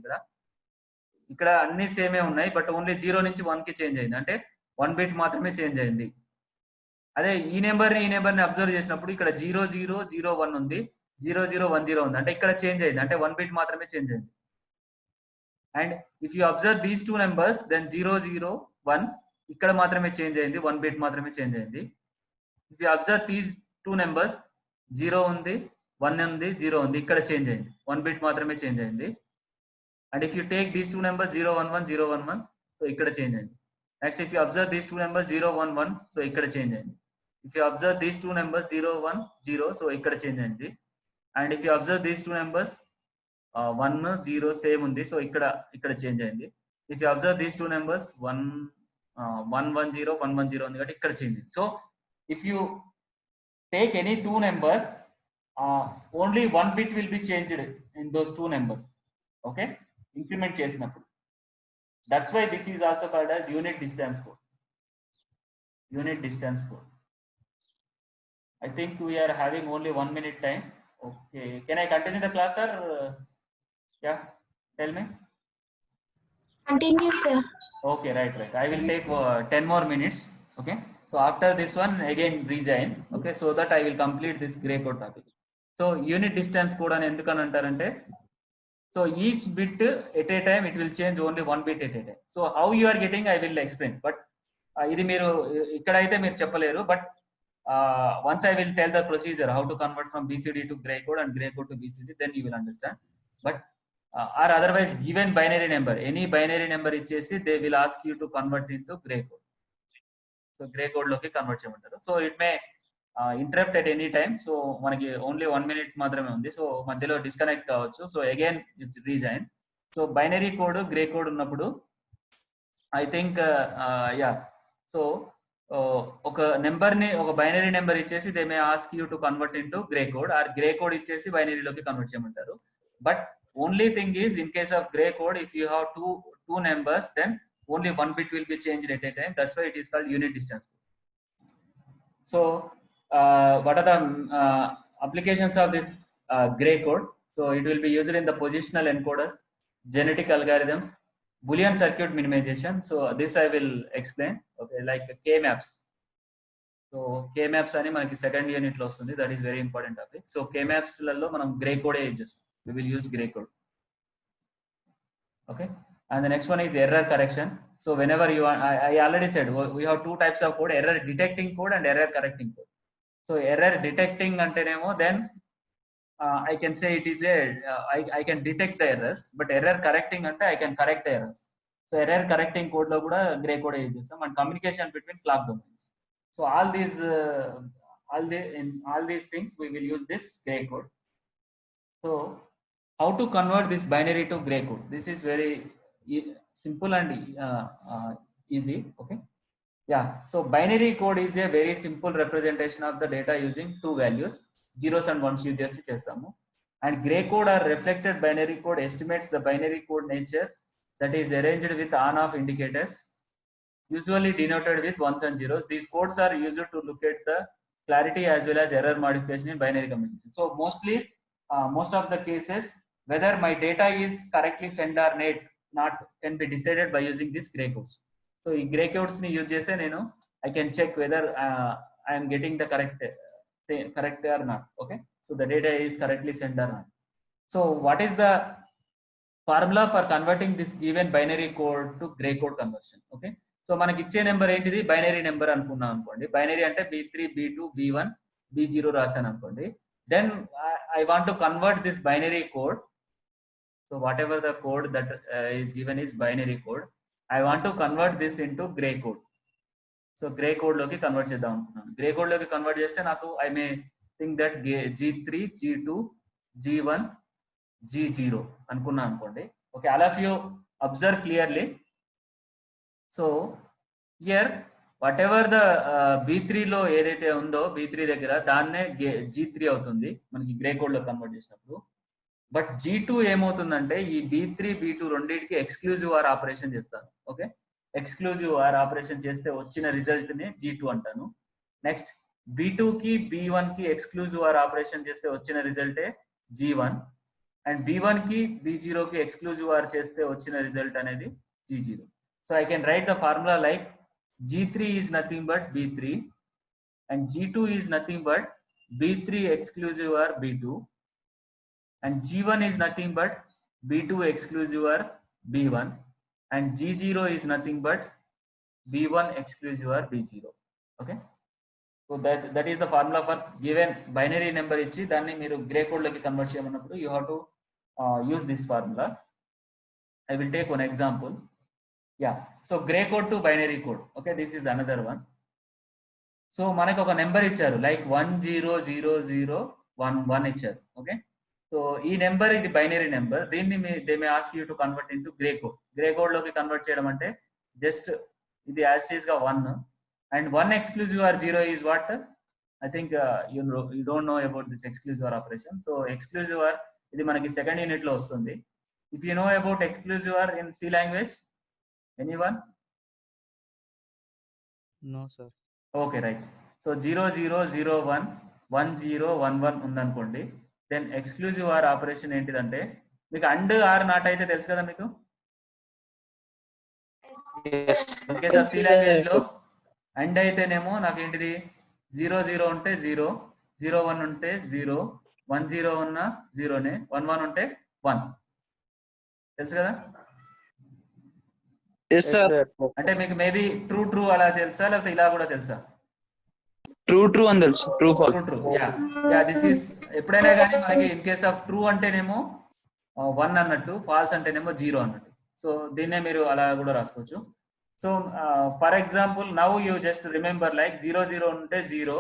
ఇక్కడ అన్ని సేమే ఉన్నాయి, బట్ ఓన్లీ 0 నుంచి 1 కి చేంజ్ అయింది. అంటే 1 బిట్ మాత్రమే చేంజ్ అయింది. అదే ఈ నెంబర్ని అబ్జర్వ్ చేసినప్పుడు ఇక్కడ 0001 ఉంది, 0010 ఉంది, అంటే ఇక్కడ చేంజ్ అయింది, అంటే 1 బిట్ మాత్రమే చేంజ్ అయింది. And if you observe these 2 numbers then 001 ఇక్కడ మాత్రమే చేంజ్ అయింది, 1 బిట్ మాత్రమే చేంజ్ అయింది. If you observe these 2 numbers 0 ఉంది, 1 ఉంది, 0 ఉంది, ఇక్కడ చేంజ్ అయింది, 1 బిట్ మాత్రమే చేంజ్ అయింది. And if you take these 2 numbers 011 011, so ఇక్కడ చేంజ్ అయింది. Next if you observe these 2 numbers 011, so ఇక్కడ చేంజ్ అయింది. If you observe these 2 numbers 010, so ఇక్కడ చేంజ్ అయింది. And if you observe these 2 numbers 1 0 same ఉంది, so ఇక్కడ change అయింది. If you observe these 2 numbers 110 110 ఉంది కాబట్టి ఇక్కడ చేంజ్ అయింది. So if you take any 2 numbers, only 1 bit will be changed in those 2 numbers. Okay, increment చేసినప్పుడు. That's why this is also called as unit distance code. Unit distance code. I think we are having only 1 minute time. Okay, can I continue the class, or yeah, tell me. Continue, sir. Okay, right. I will take 10 more minutes. Okay. So after this one again rejoin, okay, so that I will complete this gray code topic. So unit distance code అని ఎందుకని అంటారంటే, so each bit at a time it will change only 1 bit at a time. So how you are getting I will explain, but ఇది మీరు ఇక్కడైతే మీరు చెప్పలేరు, but once I will tell the procedure how to convert from BCD to gray code and gray code to BCD, then you will understand. But or otherwise given binary number, any binary number ఇచ్చేసి they will ask you to convert into gray code. So grey code లోకి convert చేయమంటారు. So it may interrupt at any time. So మనకి only 1 minute మాత్రమే ఉంది, so మధ్యలో disconnect కావచ్చు. So again it's resign. So binary code gray code ఉన్నప్పుడు I think yeah, so ఒక binary number ఇచ్చేసి they may ask you to convert into gray code, are grey code ఇచ్చేసి బైనరీలోకి convert చేయమంటారు. But only thing is in case of grey code, if you have two numbers, then only 1 bit will be changed at a time. That's why it is called unit distance code. So what are the applications of this gray code? So it will be used in the positional encoders, genetic algorithms, Boolean circuit minimization. So this I will explain. Okay, like K-maps. So K-maps ani manaki second unit lo vastundi, that is very important topic. So K-maps లలో మనం gray code use చేస్తాం. We will use gray code. Okay. And the next one is error correction. So whenever you are, I already said we have 2 types of code: error detecting code and error correcting code. So error detecting antenemo, then I can say it is I can detect the errors, but error correcting ante I can correct the errors. So error correcting code lo kuda gray code use chestam. And communication between clock domains. So all these things we will use this gray code. So how to convert this binary to gray code? This is very simple and easy. Okay, yeah. So binary code is a very simple representation of the data using 2 values, zeros and ones use చేస్తాము. And gray code or reflected binary code estimates the binary code nature that is arranged with on-off indicators, usually denoted with ones and zeros. These codes are used to look at the clarity as well as error modification in binary communication. So mostly most of the cases, whether my data is correctly sent or not can be decided by using these gray codes. So in gray codes ni use chese nenu I can check whether I am getting the correct or not. Okay, so the data is correctly sent or not. So what is the formula for converting this given binary code to gray code conversion? Okay, so మనకి ఇచ్చే number ఏంటిది? Binary number అనుకున్నాం అనుకోండి. Binary అంటే B3 B2 B1 B0 రాశాను అనుకోండి. Then I want to convert this binary code. So whatever the code that is given is binary code, I want to convert this into gray code. So gray code loki convert చేద్దాం అనుకున్నాను. Gray code loki convert చేస్తే నాకు I may think that G3 G2 G1 G0 అనుకున్నా అనుకోండి. Okay, all of you observe clearly. So here whatever the B3 లో ఏదైతే ఉందో B3 దగ్గర దాన్నే G3 అవుతుంది మనకి గ్రే కోడ్ లో కన్వర్ట్ చేసినప్పుడు. బట్ G2 ఏమవుతుందంటే ఈ B3 B2 రెండింటికి ఎక్స్క్లూజివ్ ఆర్ ఆపరేషన్ చేస్తాను. ఓకే, ఎక్స్క్లూజివ్ ఆర్ ఆపరేషన్ చేస్తే వచ్చిన రిజల్ట్ ని G2 అంటాను. నెక్స్ట్ B2 కి B1 కి ఎక్స్క్లూజివ్ ఆర్ ఆపరేషన్ చేస్తే వచ్చిన రిజల్టే G1, అండ్ B1 కి B0 కి ఎక్స్క్లూజివ్ ఆర్ చేస్తే వచ్చిన రిజల్ట్ అనేది G0. So I can right the formula like G3 is nothing but B3, and G2 is nothing but B3 exclusive or B2, and G1 is nothing but B2 exclusive or B1, and G0 is nothing but B1 exclusive or B0. Okay, so that is the formula for given binary number ఇచ్చి దాన్ని మీరు grey code లోకి convert చేయమన్నప్పుడు you have to use this formula. I will take one example. Yeah, so gray code to binary code. Okay, this is another one. So మనకు ఒక number ఇచ్చారు like 100011 ఇచ్చారు. Okay, so ఈ number ఇది binary number, దీన్ని they may ask you to convert into gray code. Gray code లోకి convert చేయడం అంటే జస్ట్ ఇది యాజ్ ఇట్ ఈస్ గా 1, and 1 exclusive or 0 is what I think you don't know about this exclusive or operation. So exclusive or ఇది మనకి second unit లో వస్తుంది. If you know about exclusive or in C language, anyone? No, sir. Okay, right. So 0001 1011 ఉందనుకోండి, then exclusive or operation ఏంటిదంటే మీకు and are not అయితే తెలుసు కదా మీకు. ఓకే సార్, సి లాంగ్వేజ్ లో అండ్ అయితేనేమో నాకు ఏంటిది 00 ఉంటే 0, 01 ఉంటే 0, 10 ఉన్న 0నే, 11 ఉంటే 1, తెలుసు కదా. ఎస్ సార్, అంటే మీకు మేబీ ట్రూ ట్రూ అలా తెలుసా, లేకపోతే ఇలా కూడా తెలుసా? ట్రూ అని తెలుసు, true fall. True yeah this is ఎప్పుడైనా కానీ మనకి ఇన్ కేస్ ఆఫ్ ట్రూ అంటేనేమో 1 అన్నట్టు, ఫాల్స్ అంటేనేమో 0 అన్నట్టు. సో దీన్నే మీరు అలా కూడా రాసుకోవచ్చు. So for example now you just remember like 00 ఉంటే 0,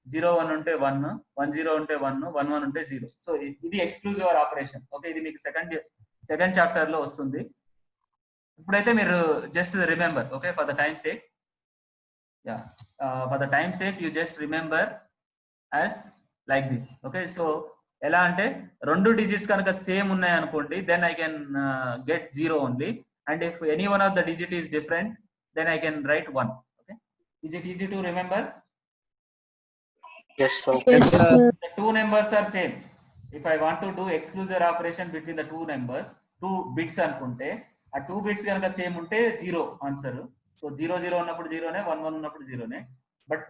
01 ఉంటే 1, 10 ఉంటే 1, 11 ఉంటే 0. సో ఇది ఎక్స్క్లూజివ్ ఆర్ ఆపరేషన్. ఓకే, ఇది మీకు సెకండ్ చాప్టర్ లో వస్తుంది. ఇప్పుడైతే మీరు just remember, okay, for the time sake. Yeah, for the time sake you just remember as like this. Okay, so ఎలా అంటే 2 digits కనుక సేమ్ ఉన్నాయి అనుకోండి, then I can get 0 only, and if any one of the digit is different then I can write 1. Okay, is it easy to remember? Yes, sir. Yes, sir. The two numbers are same. If I want to do exclusive operation between the two numbers, 2 bits అనుకుంటే ఆ 2 bits కనుక same ఉంటే 0 answer. So 00 ఉన్నప్పుడు 0నే, 11 ఉన్నప్పుడు 0నే, but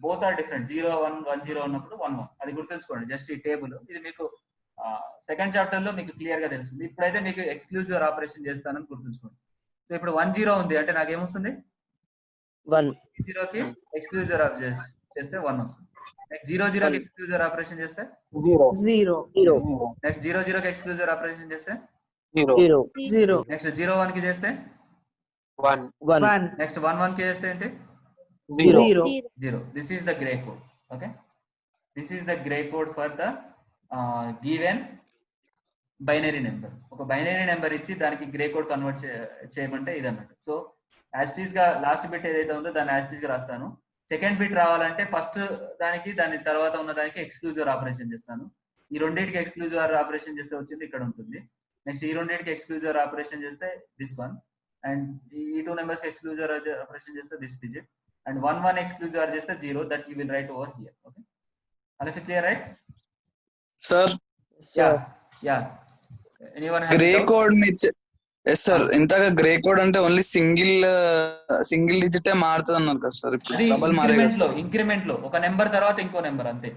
both are different. 01 10 ఉన్నప్పుడు 11. అది గుర్తుంచుకోండి, just ఈ టేబుల్ ఇది మీకు సెకండ్ చాప్టర్ లో మీకు క్లియర్ గా తెలుస్తుంది. ఇప్పుడైతే మీకు ఎక్స్క్లూజివ్ ఆపరేషన్ చేస్తానని గుర్తుంచుకోండి. సో ఇప్పుడు 10 ఉంది అంటే నాకు ఏమొస్తుంది? 1. 0కి ఎక్స్క్లూజివ్ చేస్తే 1 వస్తుంది. నెక్స్ట్ 00కి ఎక్స్క్లూజివ్ ఆపరేషన్ చేస్తే 0 నెక్స్ట్ 00కి ఎక్స్క్లూజివ్ ఆపరేషన్ చేస్తే 0. నెక్స్ట్ 01 కి చేస్తే 1. నెక్స్ట్ 11 కి చేస్తే ఏంటి? 0 0. This is the gray code. Okay, this is the gray code for the given binary number. ఒక బైనరీ నెంబర్ ఇచ్చి దానికి గ్రే కోడ్ కన్వర్ట్ చేయమంటే ఇది అన్నట్టు. సో యాస్టీస్ గా లాస్ట్ బిట్ ఏదైతే ఉందో దాన్ని యాస్టీస్ గా రాస్తాను. సెకండ్ బిట్ రావాలంటే ఫస్ట్ దానికి దాని తర్వాత ఉన్న దానికి ఎక్స్క్లూజివ్ ఆపరేషన్ చేస్తాను. ఈ రెండింటికి ఎక్స్క్లూజివ్ ఆపరేషన్ చేస్తే వచ్చింది ఇక్కడ ఉంటుంది. నెక్స్ట్ ఈ రెండింటికి ఎక్స్క్లూజివ్ ఆపరేషన్ చేస్తే దిస్ వన్, అండ్ ఈ 2 numbers కి ఎక్స్క్లూజివ్ ఆపరేషన్ చేస్తే this digit, and 1 exclusive or just the 0 that you will write over here. Okay, all of it clear, right? Sir, yeah anyone have gray doubt? Code yes sir, ఇంతగా gray code అంటే only single డిజిటే మారుతుంది అన్నారు కదా sir. ఇప్పుడు అది double increment లో ఒక నెంబర్ తర్వాత ఇంకో నెంబర్ అంతే.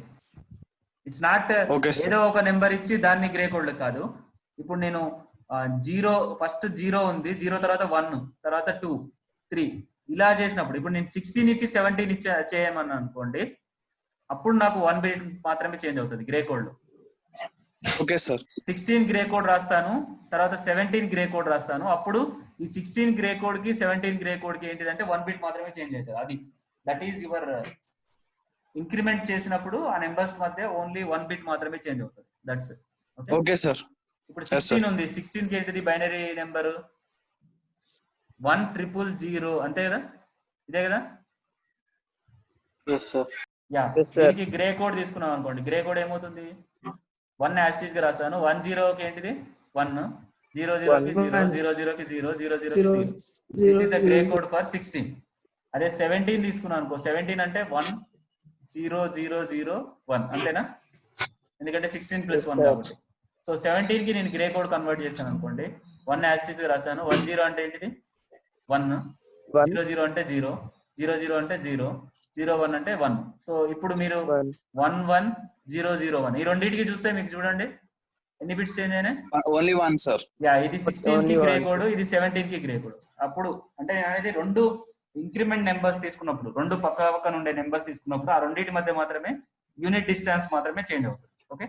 It's not Okay, sir. ఏదో ఒక నెంబర్ ఇచ్చి దాన్ని గ్రే కోడ్ లో కాదు. ఇప్పుడు నేను 0 ఫస్ట్ 0 ఉంది, 0 తర్వాత 1 తర్వాత 2 3 ఇలా చేసినప్పుడు, ఇప్పుడు నేను 16 ఇచ్చి 17 ఇచ్చి చేయమని అనుకోండి, అప్పుడు నాకు 1 బిట్ మాత్రమే చేంజ్ అవుతుంది గ్రే కోడ్ లో. Okay sir. 16 గ్రే కోడ్ రాస్తాను, తర్వాత 17 గ్రే కోడ్ రాస్తాను. అప్పుడు ఈ 16 గ్రే కోడ్ కి 17 గ్రే కోడ్ కి ఏంటిదంటే 1 బిట్ మాత్రమే చేంజ్ అవుతుంది. అది దట్ ఈస్ యువర్ ఇంక్రిమెంట్ చేసినప్పుడు ఆ నెంబర్స్ మధ్య ఓన్లీ 1 బిట్ మాత్రమే చేంజ్ అవుతుంది. That's it. Okay sir. ఇప్పుడు 16 ఉంది, 16 కి ఏంటిది బైనరీ నెంబర్ 1000 అంతే కదా, ఇదే కదా. Yes, sir. Yeah, Yes, sir. దీనికి గ్రే కోడ్ తీసుకున్నాం అనుకోండి, గ్రే కోడ్ ఏమవుతుంది? 1 యాస్టీస్ గా రాస్తాను. 10కి ఏంటిది 1, 00కి 0, 00కి 0, 00కి 0. This is the grey code for 16. అదే 17 తీసుకున్నాను అనుకో, 17 అంటే 1 0 0 0 1 అంతేనా, ఎందుకంటే 16 + 1 కాబట్టి. సో 17 కి నేను గ్రే కోడ్ కన్వర్ట్ చేస్తాను అనుకోండి, 1 యాస్టీస్ గా రాస్తాను. 10 అంటే ఏంటిది 1, 00 అంటే 0, 0 అంటే 0, 0 1 అంటే 1. సో ఇప్పుడు మీరు 1 1 0 0 1 ఈ రెండింటికి చూస్తే మీకు చూడండి ఎన్ని బిట్స్ చేంజ్ అయినాయి. Only 1 sir. యా, ఇది 16 కి Only గ్రే one. కోడ్, ఇది 17 కి గ్రే కోడ్. అప్పుడు అంటే నేను అనేది రెండు ఇంక్రిమెంట్ నెంబర్స్ తీసుకున్నప్పుడు, రెండు పక్క పక్కన ఉండే నెంబర్స్ తీసుకున్నప్పుడు ఆ రెండింటి మధ్య మాత్రమే యూనిట్ డిస్టెన్స్ మాత్రమే చేంజ్ అవుతుంది. Okay,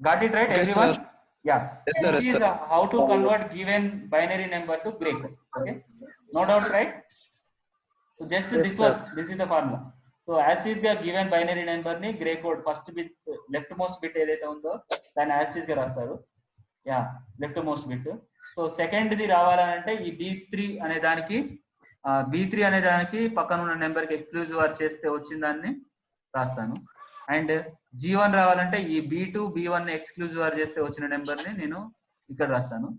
got it right Okay, everyone? sir. Yeah, Yes, sir. Yes, sir. how to convert given binary number to gray code. Okay, no doubt, right? So just Yes, this sir. one, this is the formula. So as is గా given binary number ని grey code first bit, left most bit ఏదైతే ఉందో దాన్ని as is గా రాస్తారు. Yeah, left most bit. So second the రావాలంటే ఈ B3 అనే దానికి B3 అనే దానికి పక్కన ఉన్న నెంబర్ కి ఎక్స్క్లూజివ్ ఆర్ చేస్తే వచ్చిన దాన్ని రాస్తాను. అండ్ G1 రావాలంటే ఈ B2 B1 ని ఎక్స్క్లూజివ్ ఆర్ చేస్తే వచ్చిన నెంబర్ ని నేను ఇక్కడ రాస్తాను.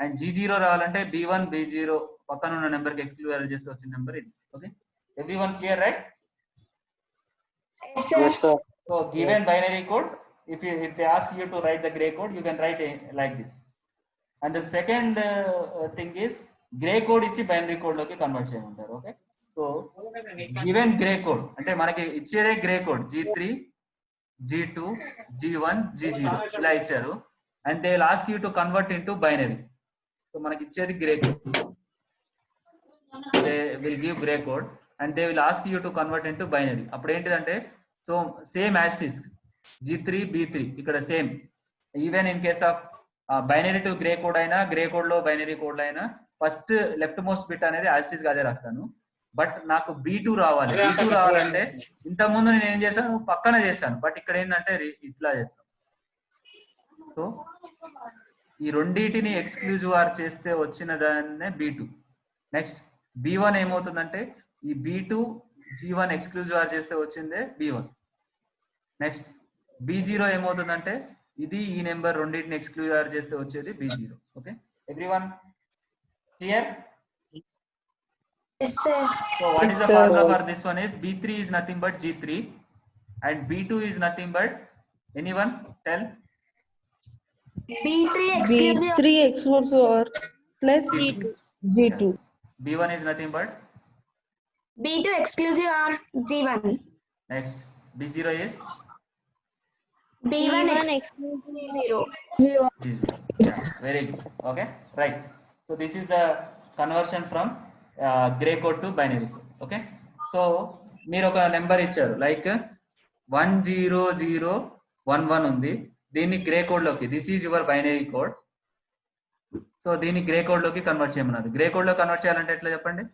అండ్ G0 రావాలంటే B1 B0 పక్కన ఉన్న నెంబర్ కి ఎక్స్క్లూజివ్ ఆర్ చేస్తే వచ్చిన నెంబర్ ఇది. Okay, everyone clear, right? Yes, sir. Yes, sir. So given binary code, if they ask you to write the gray code, you can write like this. And the second thing is gray code ఇచ్చి binary code లోకి convert చేయమంటారు. Okay, so given gray code అంటే మనకి ఇచ్చేదే grey code G3 G2 G1 G0 ఇలా ఇచ్చారు. And they will ask you to convert into binary. So మనకి ఇచ్చేది grey code, they will give grey code and they will ask you to convert into binary. అప్పుడు ఏంటిదంటే so same as it is G3 B3 ఇక్కడ same. Even in case of binary to grey code అయినా, grey code లో binary code అయినా first left most bit అనేది as it is గా అదే రాస్తాను. బట్ నాకు B2 రావాలి. B2 రావాలంటే ఇంత ముందు నేను ఏం చేశాను, పక్కన చేశాను. బట్ ఇక్కడ ఏంటంటే ఇట్లా చేస్తాను. సో ఈ రెండింటిని ఎక్స్క్లూజివ్ ఆర్ చేస్తే వచ్చిన దాన్నే B2. నెక్స్ట్ B1 ఏమవుతుందంటే ఈ B2 G1 ఎక్స్క్లూజివ్ ఆర్ చేస్తే వచ్చిందే B1. నెక్స్ట్ B0 ఏమవుతుందంటే ఇది ఈ నెంబర్ రెండింటిని ఎక్స్క్లూజివ్ ఆర్ చేస్తే వచ్చేది B0. Okay, everyone clear? Yes, sir. So what is Yes, the sir. formula for this one is B3 is nothing but G3 and B2 is nothing but, anyone tell? B3 exclusive. B3 exclusive or plus G2. B1 is nothing but, B2 exclusive or G1. next B0 is B1 exclusive 0. 0. G0. Yeah, very good. Okay, right. So this is the conversion from gray code to binary code. Okay, so మీరు ఒక number ఇచ్చారు like 10011 ఉంది. దీన్ని grey code లోకి, this is your binary code. So దీన్ని grey code లోకి convert చేయమన్నారు. Grey code లో కన్వర్ట్ చేయాలంటే ఎట్లా చెప్పండి?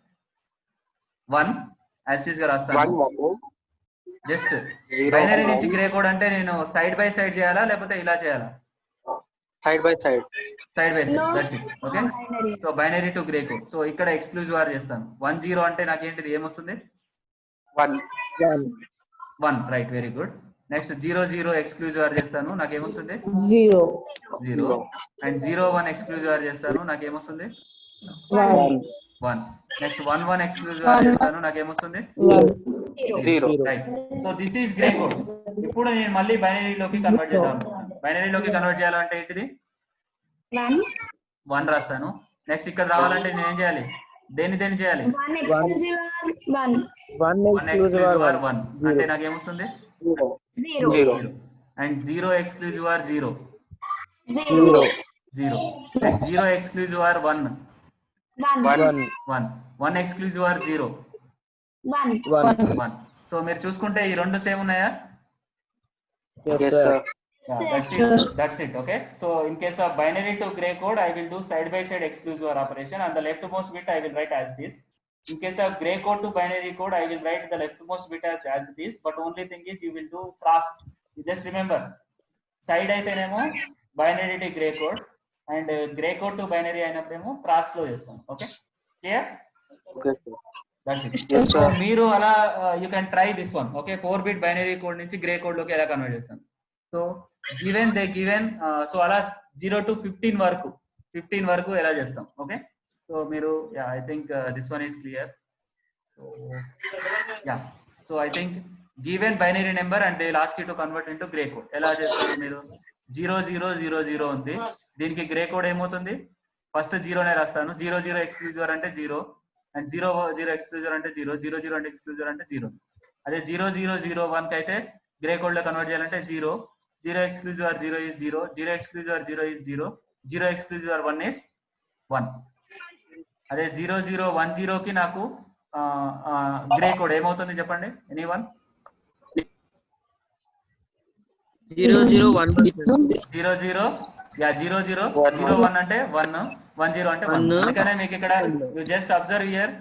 1 యాజ్ ఇస్ గా రాస్తాను. 1 జస్ట్ 0 బైనరీ నుంచి గ్రే కోడ్ అంటే నేను సైడ్ బై సైడ్ చేయాలా లేకపోతే ఇలా చేయాలా? side by side. Side by side, No, that's it. Okay, binary. So binary to grey code. So ఇక్కడ ఎక్స్క్లూజివ్ ఆర్ చేస్తాను. 10 అంటే నాకేంటిది ఏమొస్తుంది? 1 1, right, very good. Next 00 exclusive are చేస్తాను, నాకేమొస్తుంది? 0. 0. అండ్ 01 ఎక్స్క్లూజివ్ ఆర్ చేస్తాను, నాకేమొస్తుంది? 1. 1. నెక్స్ట్ 11 ఎక్స్క్లూజివ్ ఆర్ చేస్తాను, నాకేమొస్తుంది? 1. 0. Right. So this is grey code. ఇప్పుడు నేను మళ్ళీ బైనరీలోకి కన్వర్ట్ చేద్దాం. బైనరీలోకి కన్వర్ట్ చేయాలంటే ఏంటిది? 1. 1 రాస్తాను. నెక్స్ట్ ఇక్కడ రావాలంటే నేను ఏం చేయాలి? దేని చేయాలి? 1 exclusive or 1. 1 ఎక్స్క్లూజివ్ ఆర్ 1 అంటే నాకేమొస్తుంది? 0. 0. And 0 exclusive or 0. 0. 0. Next 0 exclusive are 1. 1. 1 exclusive or 0. 1. 1. So మీరు చూసుకుంటే ఈ రెండు సేమ్ ఉన్నాయా? Yes, sir. That's it. Okay, so in case of binary to gray code, I will do side by side exclusive OR operation, and the leftmost bit I will write as this. In case of gray code to binary code, I will write the leftmost bit as it is, but only thing is you will do cross. You just remember, side అయితేనేమో binary to gray code and gray code to binary అయినప్పుడేమో cross లో చేస్తాం. Okay, clear? Okay, sir. That's it. Yes, So sir. మీరు అలా you can try this one. Okay, 4-bit binary code నుంచి gray code లోకి ఎలా convert చేస్తాం. So given so అలా 0 to 15 వరకు ఎలా చేస్తాం. ఓకే, సో మీరు I think this one is clear. So I think given binary number and they will ask you to convert into gray code. ఎలా చేస్తారు మీరు? 0000 ఉంది, దీనికి గ్రే కోడ్ ఏమవుతుంది? ఫస్ట్ 0 నే రాస్తాను. 00 ఎక్స్క్లూజివ్ అంటే 0, అండ్ 0 ఎక్స్క్లూజివ్ అంటే 0 అంటే ఎక్స్క్లూజివ్ అంటే 0. అదే 0001 కి అయితే గ్రే కోడ్ లో కన్వర్ట్ చేయాలంటే 0 exclusive or 0 is 0 exclusive or 0 is 0 exclusive are 1 is 1. అదే 0010 కి నాకు గ్రే కోడ్ ఏమవుతుంది చెప్పండి, ఎనీవన్? 0001 అంటే 1, 10 అంటే 1. అందుకనే మీకు ఇక్కడ you just observe here.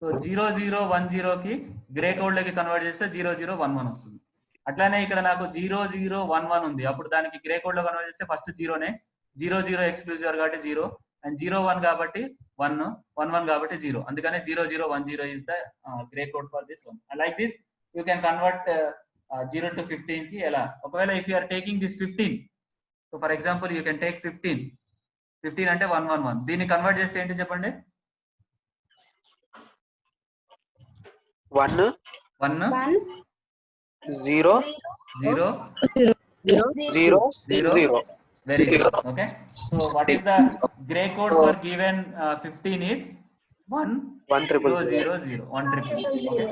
So 0010 కి గ్రే కోడ్ లోకి కన్వర్ట్ చేస్తే 0011 వస్తుంది. అట్లానే ఇక్కడ నాకు 0011 ఉంది, అప్పుడు దానికి గ్రే కోడ్ లో కన్వర్ట్ చేస్తే ఫస్ట్ 0నే, 00 ఎక్స్క్లూజివ్ కాబట్టి 0 అండ్ 01 కాబట్టి 1, 11 కాబట్టి 0. అందుకనే 0010 is the gray code for this one. Like this you can convert 0 to 15 కి ఎలా. ఒకవేళ if you are taking this 15, so for example you can take 15 అంటే 111. దీన్ని కన్వర్ట్ చేస్తే ఏంటి చెప్పండి? 1 1 0 0 0 0 0. Very good. Okay. So what is the gray code for given 15 is 1000 100. Okay.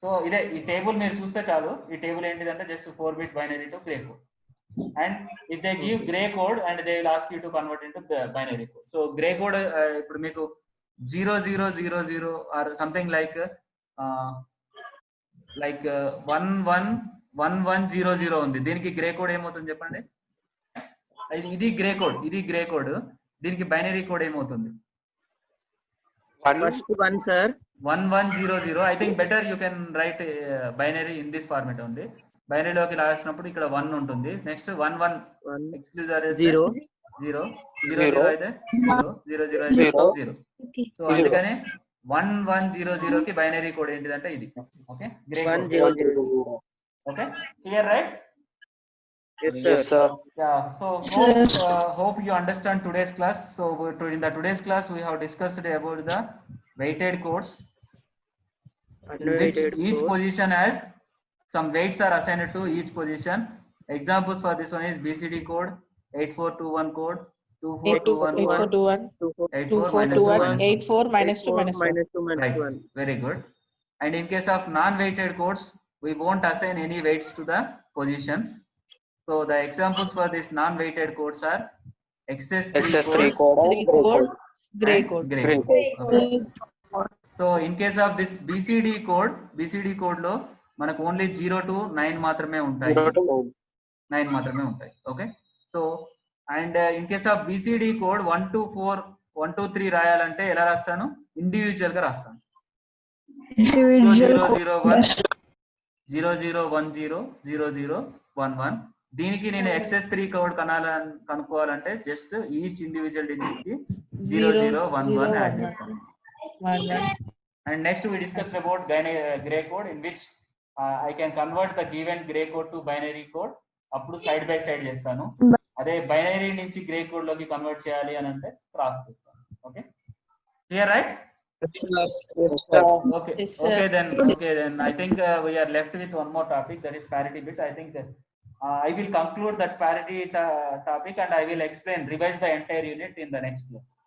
So ఇదే ఈ టేబుల్ మీరు చూస్తే చాలు. ఈ టేబుల్ ఏంటిదంటే just 4-bit binary to grey code. And if they give grey code and they will ask you to convert into binary code. So grey code ఇప్పుడు మీకు 0000 or something like 111100 ఉంది. దీనికి గ్రే కోడ్ ఏమవుతుంది చెప్పండి? ఇది grey code, దీనికి binary code ఏమవుతుంది? 1 sir. 1100. I think better you can write binary in this format only. Binary లోకి రాసినప్పుడు ఇక్కడ 1 ఉంటుంది. నెక్స్ట్ 11 ఎక్స్క్లూజివ్ ఆర్ 0 0 అయితే 0 అయితే 0. సో అందుకనే 1100 కి బైనరీ కోడ్ ఏంటిదంటే ఇది. Okay, grey code. Okay, clear right? Yes sir. Yeah, so hope you understand today's class. So in the today's class we have discussed about the weighted codes, in which each position has some weights are assigned to each position. Examples for this one is BCD code, 8421 code, 2421 84 minus 2 right. Very good. And in case of non-weighted codes, we won't assign any weights to the positions. So the examples for these non-weighted codes are XS3 code, gray code. Okay. So in case of this BCD code లో మనకు only 0 to 9 మాత్రమే ఉంటాయి. 9 మాత్రమే ఉంటాయి. Okay, so and in case of BCD code 1 to 4 1 to 3 రాయాలంటే ఎలా రాస్తాను? Individual గా రాస్తాను. 0001 0010 0011. దీనికి నేను XS3 కోడ్ కనుక్కోవాలంటే జస్ట్ ఈచ్ ఇండివిజువల్ డిజిట్ కి 0011 యాడ్ చేస్తాను. And next we discussed about gray code, in which I can convert the given gray code to binary code. అప్పుడు సైడ్ బై సైడ్ చేస్తాను. అదే బైనరీ నుంచి గ్రే కోడ్ లోకి convert చేయాలి అని అంటే క్రాస్ చేస్తాను. Okay, clear right? Okay then I think we are left with one more topic, that is parity bit. I think I will conclude that parity topic and I will revise the entire unit in the next class.